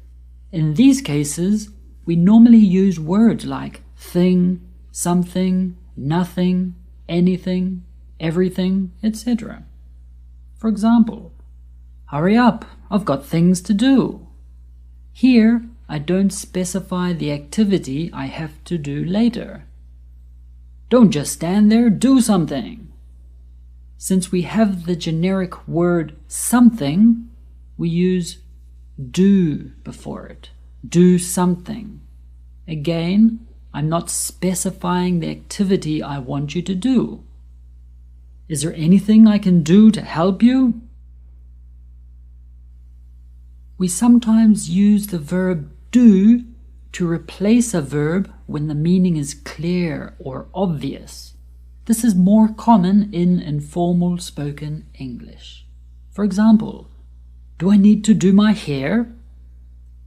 In these cases, we normally use words like thing, something, nothing, anything, everything, etc. For example, hurry up, I've got things to do. Here, I don't specify the activity I have to do later. Don't just stand there, do something. Since we have the generic word something, we use do before it. Do something. Again, I'm not specifying the activity I want you to do. Is there anything I can do to help you? We sometimes use the verb do to replace a verb when the meaning is clear or obvious. This is more common in informal spoken English. For example, do I need to do my hair?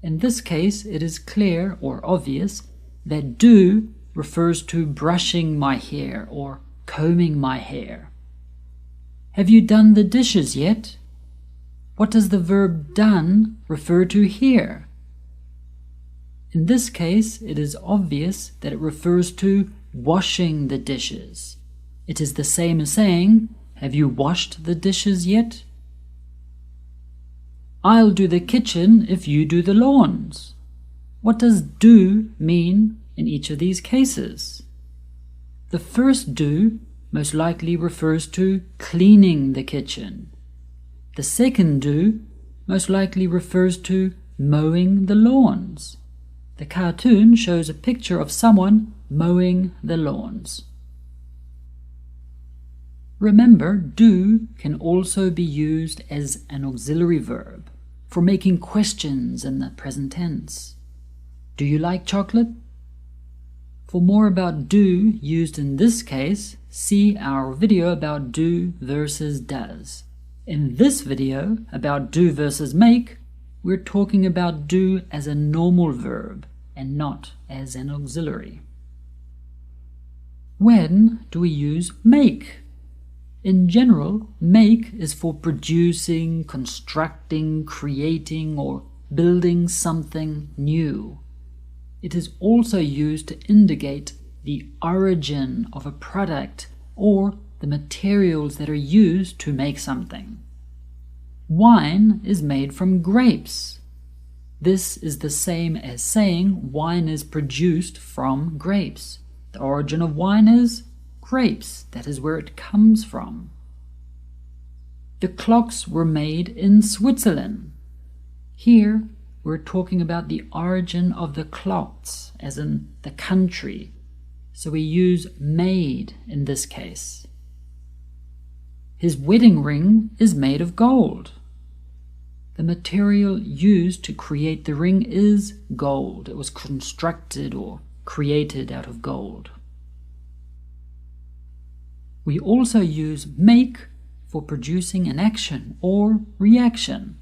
In this case, it is clear or obvious that do refers to brushing my hair or combing my hair. Have you done the dishes yet? What does the verb done refer to here? In this case, it is obvious that it refers to washing the dishes. It is the same as saying, have you washed the dishes yet? I'll do the kitchen if you do the lawns. What does do mean in each of these cases? The first do most likely refers to cleaning the kitchen. The second do most likely refers to mowing the lawns. The cartoon shows a picture of someone mowing the lawns. Remember, do can also be used as an auxiliary verb for making questions in the present tense. Do you like chocolate? For more about do used in this case, see our video about do versus does. In this video about do versus make, we're talking about do as a normal verb and not as an auxiliary. When do we use make? In general, make is for producing, constructing, creating, or building something new. It is also used to indicate the origin of a product or the materials that are used to make something. Wine is made from grapes. This is the same as saying wine is produced from grapes. The origin of wine is grapes. That is where it comes from. The clocks were made in Switzerland. Here, we're talking about the origin of the clocks, as in the country. So we use made in this case. His wedding ring is made of gold. The material used to create the ring is gold. It was constructed or created out of gold. We also use make for producing an action or reaction.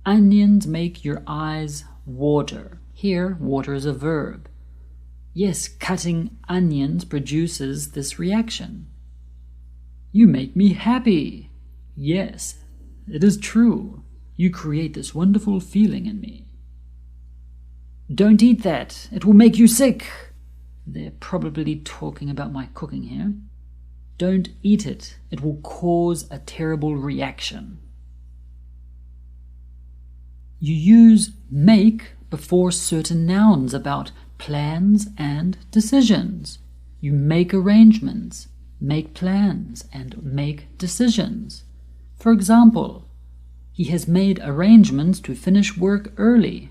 Onions make your eyes water. Here, water is a verb. Yes, cutting onions produces this reaction. You make me happy. Yes, it is true. You create this wonderful feeling in me. Don't eat that. It will make you sick. They're probably talking about my cooking here. Don't eat it. It will cause a terrible reaction. You use make before certain nouns about plans and decisions. You make arrangements, make plans, and make decisions. For example, he has made arrangements to finish work early.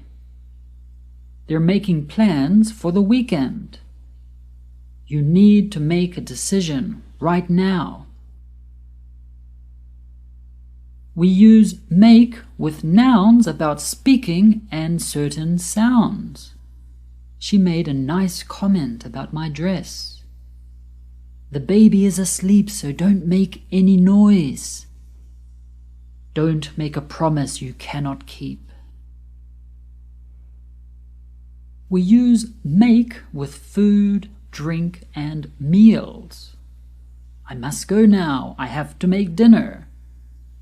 They're making plans for the weekend. You need to make a decision right now. We use make with nouns about speaking and certain sounds. She made a nice comment about my dress. The baby is asleep, so don't make any noise. Don't make a promise you cannot keep. We use make with food, drink, and meals. I must go now. I have to make dinner.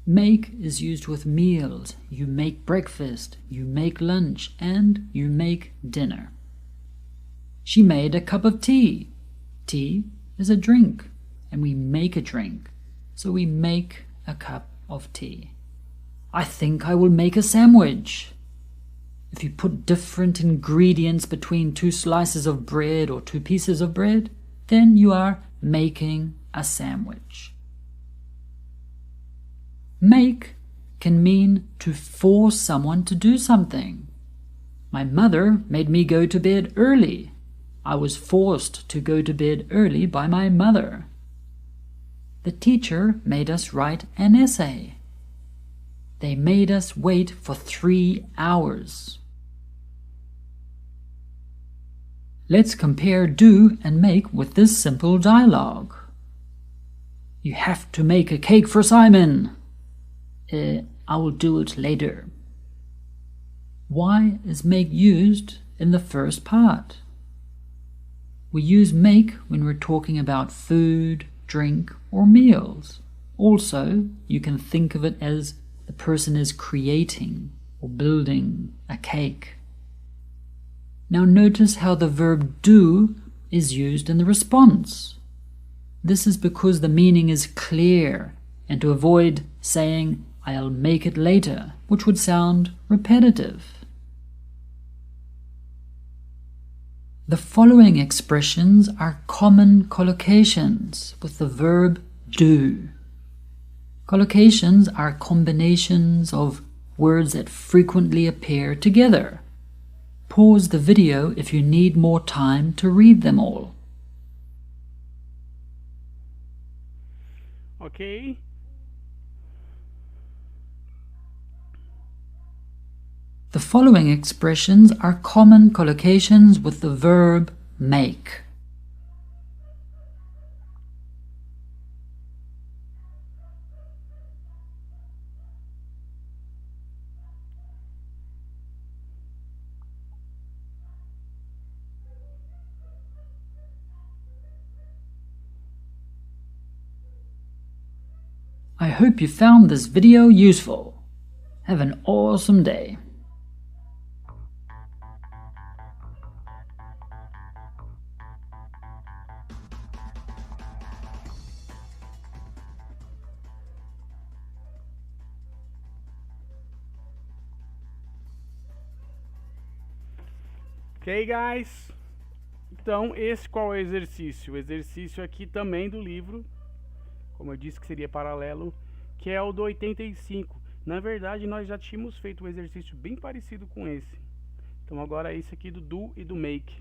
Make is used with meals. You make breakfast, you make lunch, and you make dinner. She made a cup of tea. Tea is a drink, and we make a drink, so we make a cup of tea. I think I will make a sandwich. If you put different ingredients between 2 slices of bread or 2 pieces of bread, then you are making a sandwich. Make can mean to force someone to do something. My mother made me go to bed early. I was forced to go to bed early by my mother. The teacher made us write an essay. They made us wait for 3 hours. Let's compare do and make with this simple dialogue. You have to make a cake for Simon. I will do it later. Why is make used in the first part? We use make when we're talking about food, drink, or meals. Also, you can think of it as the person is creating or building a cake. Now notice how the verb do is used in the response. This is because the meaning is clear, and to avoid saying, I'll make it later, which would sound repetitive. The following expressions are common collocations with the verb do. Collocations are combinations of words that frequently appear together. Pause the video if you need more time to read them all. Okay. The following expressions are common collocations with the verb make. I hope you found this video useful. Have an awesome day. Ok, guys? Então, esse qual é o exercício? O exercício aqui também do livro, como eu disse que seria paralelo, que é o do 85. Na verdade, nós já tínhamos feito um exercício bem parecido com esse. Então, agora é esse aqui do do e do make.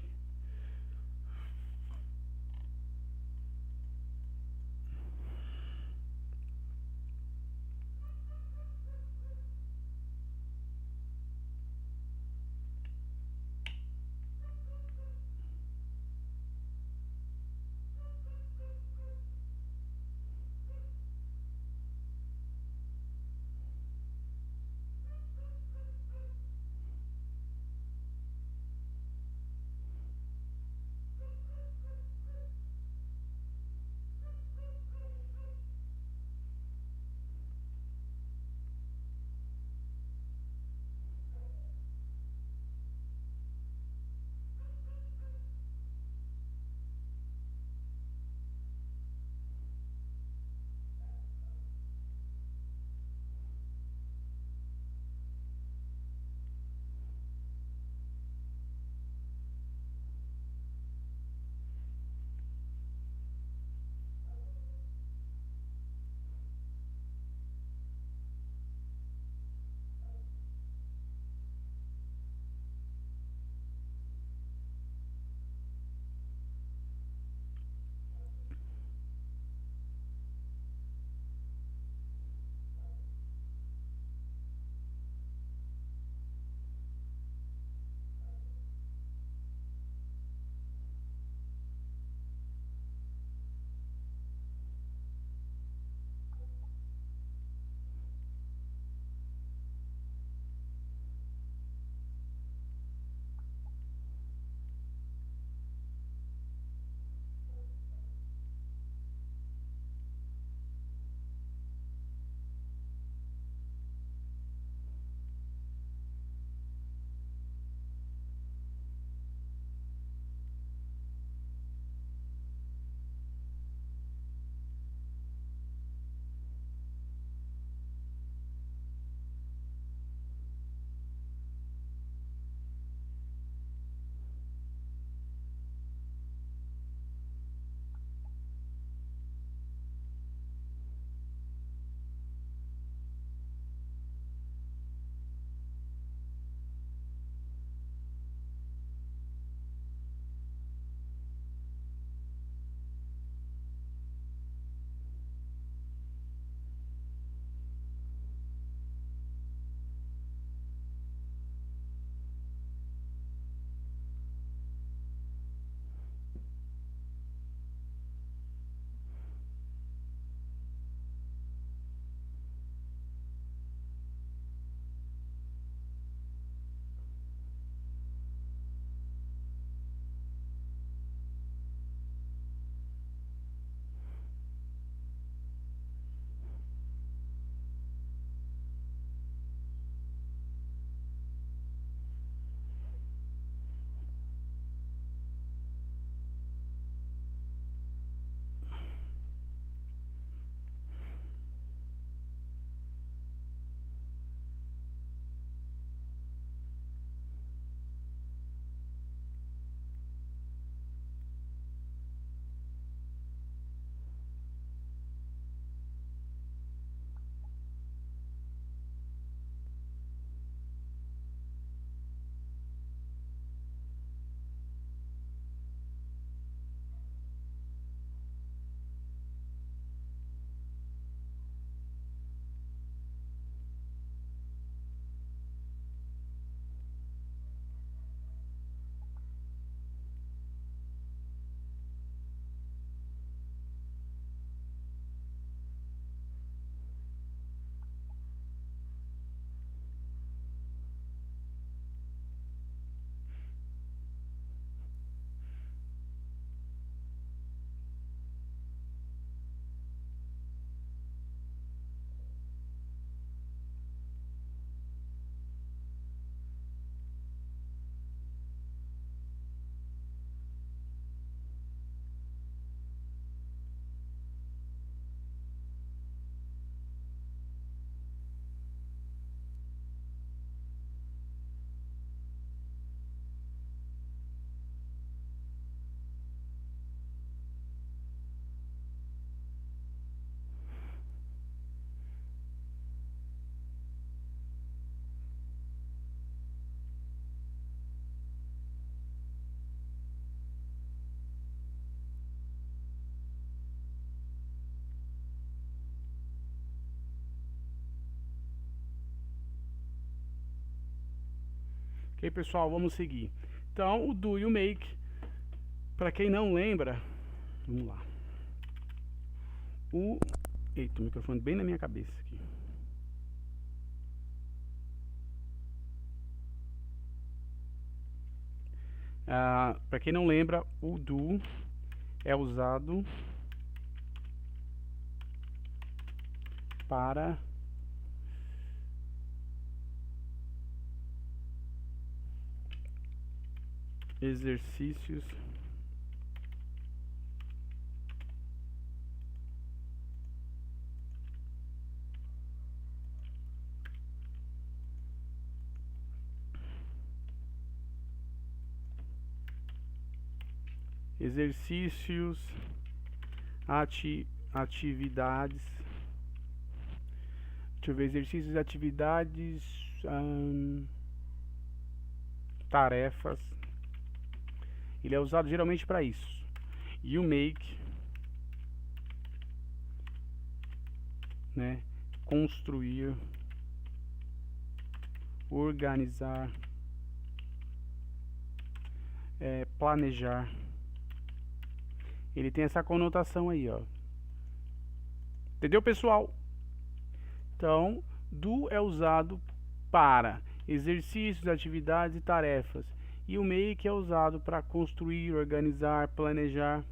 Ok, pessoal, vamos seguir. Então, o do e o make, para quem não lembra, vamos lá. Eita, o microfone bem na minha cabeça aqui. Para quem não lembra, o do é usado para exercícios atividades. Deixa eu ver, exercícios, atividades, tarefas. Ele é usado geralmente para isso. E o make, né? Construir, organizar, planejar. Ele tem essa conotação aí, ó. Entendeu, pessoal? Então, do é usado para exercícios, atividades e tarefas. E o make é usado para construir, organizar, planejar.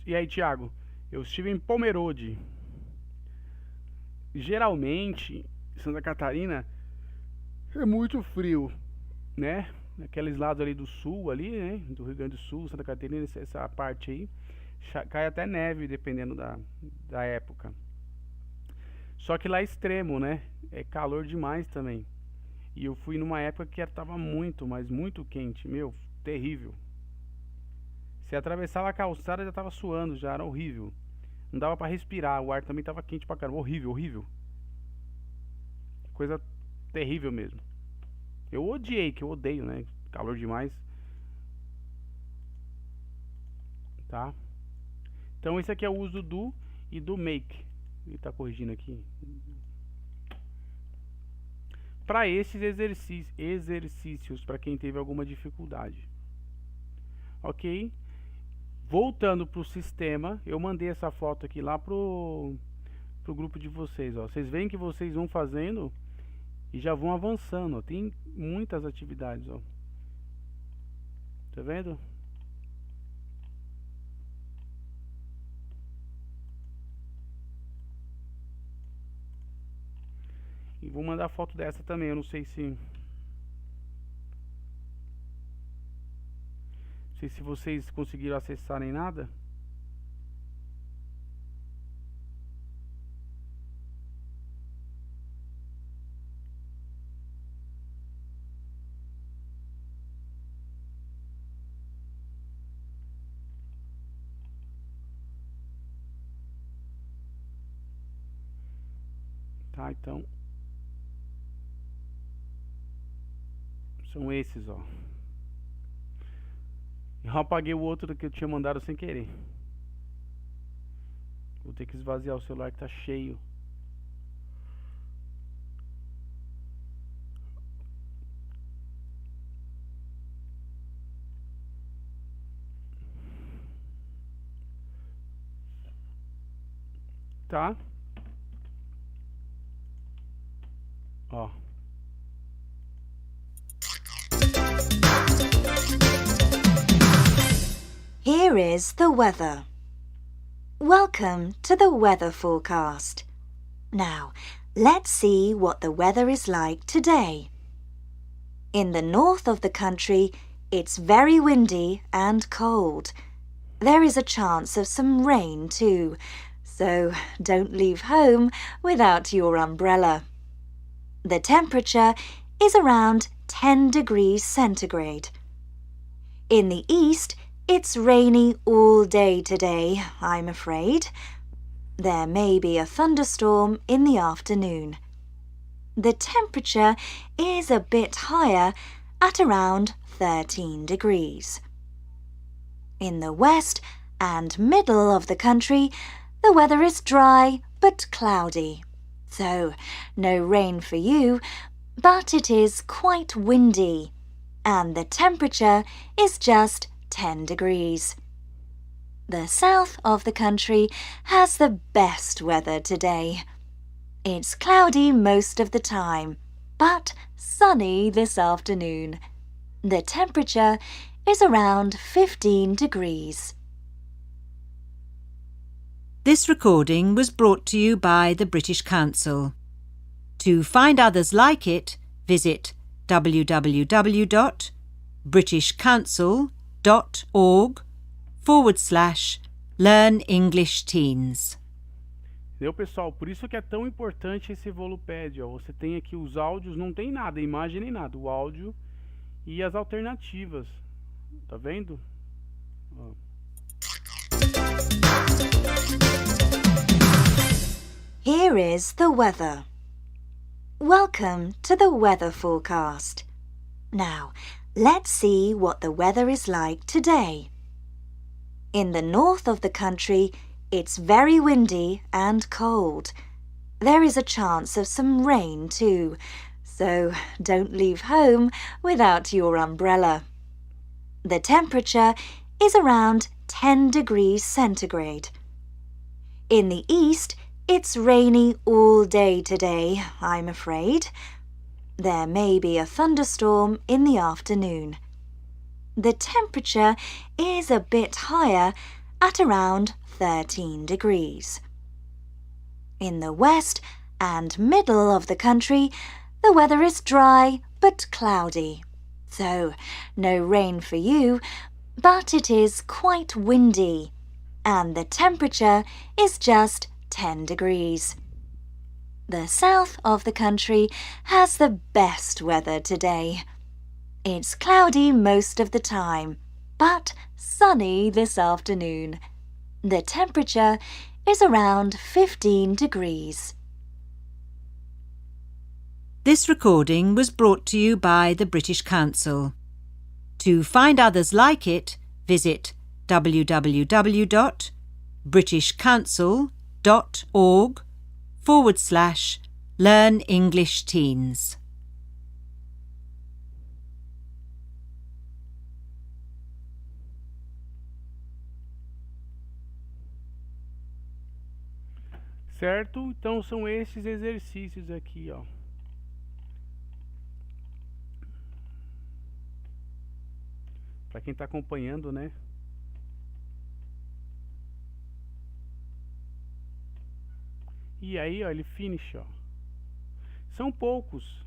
E aí, Thiago? Eu estive em Pomerode. Geralmente, Santa Catarina é muito frio, né? Aqueles lados ali do sul, ali, né? Do Rio Grande do Sul, Santa Catarina, essa parte aí. Cai até neve, dependendo da época. Só que lá é extremo, né? É calor demais também. E eu fui numa época que tava muito, mas muito quente. Meu, terrível. Se atravessava a calçada já tava suando, já era horrível. Não dava pra respirar, o ar também tava quente pra caramba. Horrível, horrível. Coisa terrível mesmo. Eu odiei, que eu odeio, né? Calor demais. Tá? Então esse aqui é o uso do e do make. Ele tá corrigindo aqui. Para esses exercícios, para quem teve alguma dificuldade. Ok? Voltando pro sistema, eu mandei essa foto aqui lá pro grupo de vocês, ó. Vocês veem que vocês vão fazendo e já vão avançando, ó. Tem muitas atividades, ó. Tá vendo? E vou mandar foto dessa também, eu não sei se vocês conseguiram acessar nem nada. Tá, então são esses, ó. Eu apaguei o outro que eu tinha mandado sem querer. Vou ter que esvaziar o celular que tá cheio. Tá? Ó. Here is the weather. Welcome to the weather forecast. Now, let's see what the weather is like today. In the north of the country, it's very windy and cold. There is a chance of some rain too, so don't leave home without your umbrella. The temperature is around 10 degrees centigrade. In the east, it's rainy all day today, I'm afraid. There may be a thunderstorm in the afternoon. The temperature is a bit higher at around 13 degrees. In the west and middle of the country, the weather is dry but cloudy. So, no rain for you, but it is quite windy, and the temperature is just 10 degrees. The south of the country has the best weather today. It's cloudy most of the time, but sunny this afternoon. The temperature is around 15 degrees. This recording was brought to you by the British Council. To find others like it, visit www.britishcouncil.org/Learn English Teens. Entendeu, pessoal? Por isso que é tão importante esse Evoluped, ó. Você tem aqui os áudios, não tem nada, imagem nem nada, o áudio e as alternativas. Tá vendo? Ó. Here is the weather. Welcome to the weather forecast. Now, let's see what the weather is like today. In the north of the country, it's very windy and cold. There is a chance of some rain too, so don't leave home without your umbrella. The temperature is around 10 degrees centigrade. In the east, it's rainy all day today, I'm afraid. There may be a thunderstorm in the afternoon. The temperature is a bit higher at around 13 degrees. In the west and middle of the country, the weather is dry but cloudy. So, no rain for you, but it is quite windy, and the temperature is just 10 degrees. The south of the country has the best weather today. It's cloudy most of the time, but sunny this afternoon. The temperature is around 15 degrees. This recording was brought to you by the British Council. To find others like it, visit www.britishcouncil.org/Learn English Teens. Certo? Então são esses exercícios aqui, ó. Para quem está acompanhando, né? E aí, ó, ele finish, ó. São poucos.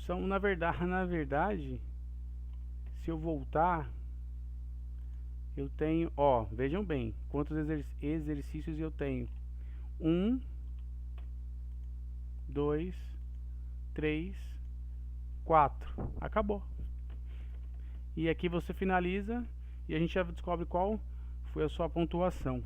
São, na verdade, se eu voltar, eu tenho, ó, vejam bem, quantos exercícios eu tenho. 1, 2, 3, 4. Acabou. E aqui você finaliza e a gente já descobre qual foi a sua pontuação.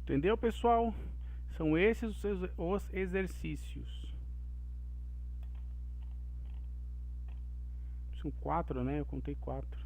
Entendeu, pessoal? São esses os exercícios. São 4, né? Eu contei 4.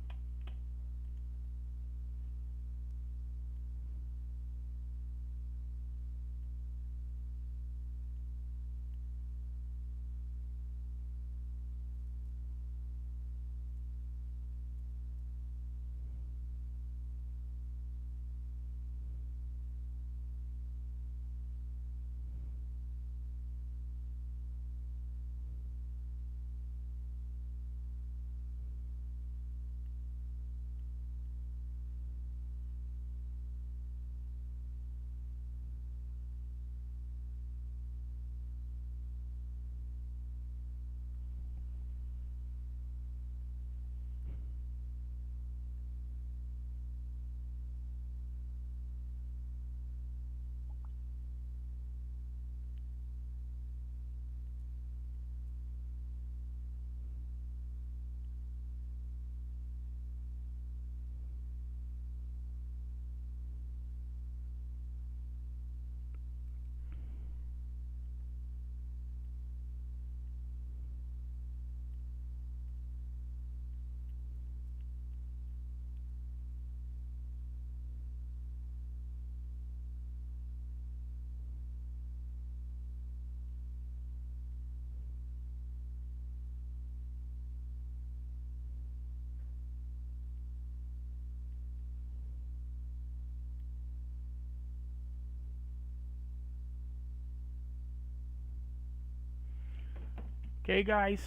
Okay, guys.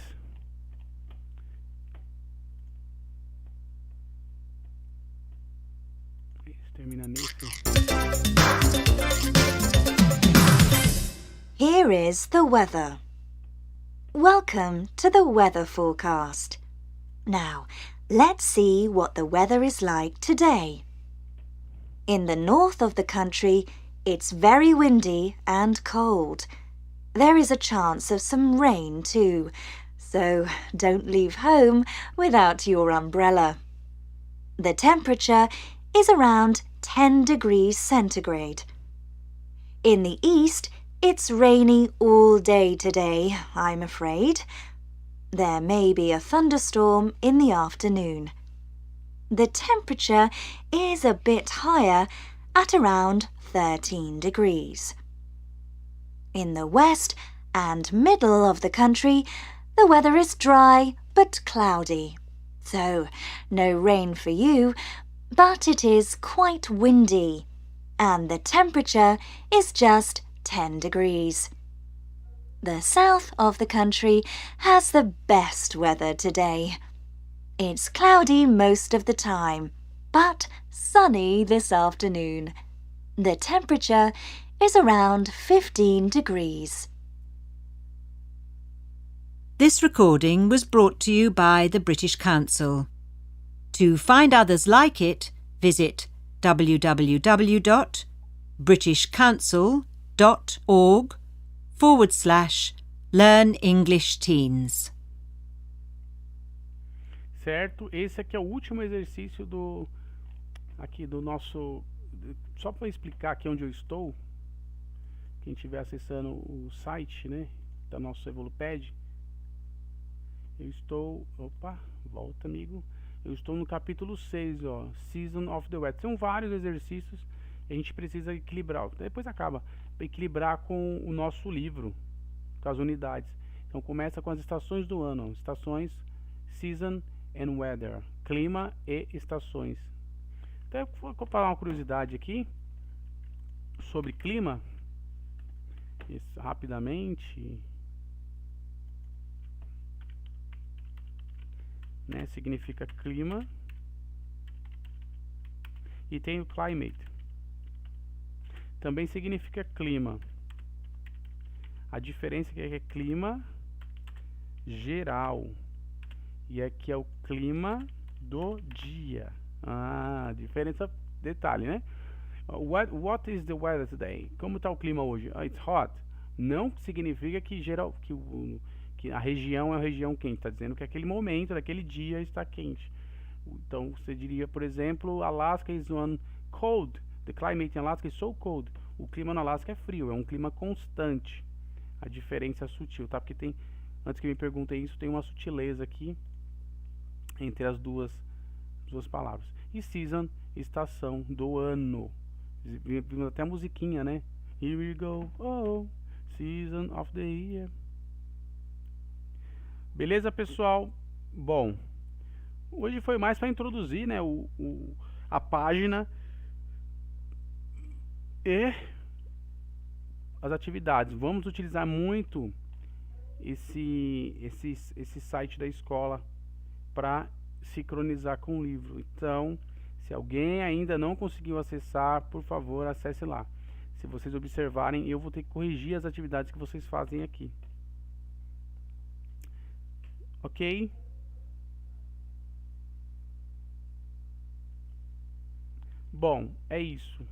Termina nesse. Here is the weather. Welcome to the weather forecast. Now, let's see what the weather is like today. In the north of the country, it's very windy and cold. There is a chance of some rain too, so don't leave home without your umbrella. The temperature is around 10 degrees centigrade. In the east, it's rainy all day today, I'm afraid. There may be a thunderstorm in the afternoon. The temperature is a bit higher at around 13 degrees. In the west and middle of the country, the weather is dry but cloudy. So, no rain for you, but it is quite windy, and the temperature is just 10 degrees. The south of the country has the best weather today. It's cloudy most of the time, but sunny this afternoon. The temperature is around 15 degrees. This recording was brought to you by the British Council. To find others like it, visit www.britishcouncil.org/Learn English Teens. Certo? Esse aqui é o último exercício do nosso. Só para explicar aqui onde eu estou. Quem estiver acessando o site, né, da nosso Evoluped, eu estou... Opa, volta, amigo. Eu estou no capítulo 6, ó, Season of the Weather. São vários exercícios e a gente precisa equilibrar. Depois acaba equilibrar com o nosso livro, com as unidades. Então começa com as estações do ano, ó, estações, Season and Weather, clima e estações. Então eu vou falar uma curiosidade aqui sobre clima. Rapidamente, né, significa clima, e tem o climate, também significa clima. A diferença é que é clima geral e aqui é o clima do dia. Diferença, detalhe, né? What is the weather today? Como está o clima hoje? It's hot. Não significa que que a região é uma região quente. Está dizendo que aquele momento, daquele dia está quente. Então você diria, por exemplo, Alaska is on cold The climate in Alaska is so cold. O clima no Alasca é frio, é um clima constante. A diferença é sutil, tá? Porque tem, antes que me perguntem isso, tem uma sutileza aqui entre as duas palavras. E season, estação do ano. Vimos até a musiquinha, né? Here we go, oh, season of the year. Beleza, pessoal? Bom, hoje foi mais para introduzir, né, a página e as atividades. Vamos utilizar muito esse site da escola para sincronizar com o livro. Então, se alguém ainda não conseguiu acessar, por favor, acesse lá. Se vocês observarem, eu vou ter que corrigir as atividades que vocês fazem aqui. Ok? Bom, é isso.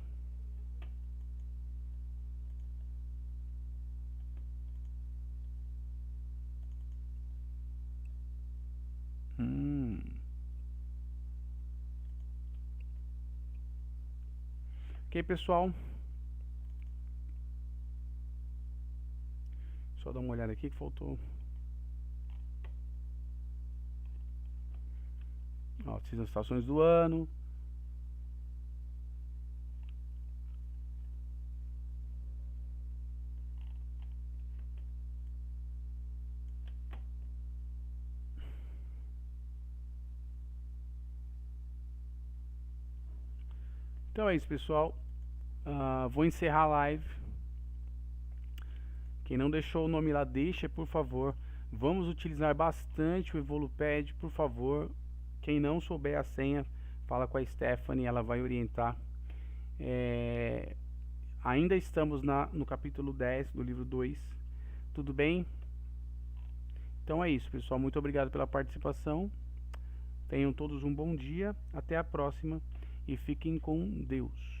Ok, pessoal. Só dar uma olhada aqui que faltou. Ó, as estações do ano. Então é isso, pessoal. Vou encerrar a live. Quem não deixou o nome lá, deixa, por favor. Vamos utilizar bastante o Evoluped, por favor. Quem não souber a senha, fala com a Stephanie, ela vai orientar. Ainda estamos no capítulo 10 do livro 2. Tudo bem? Então é isso, pessoal. Muito obrigado pela participação. Tenham todos um bom dia. Até a próxima. E fiquem com Deus.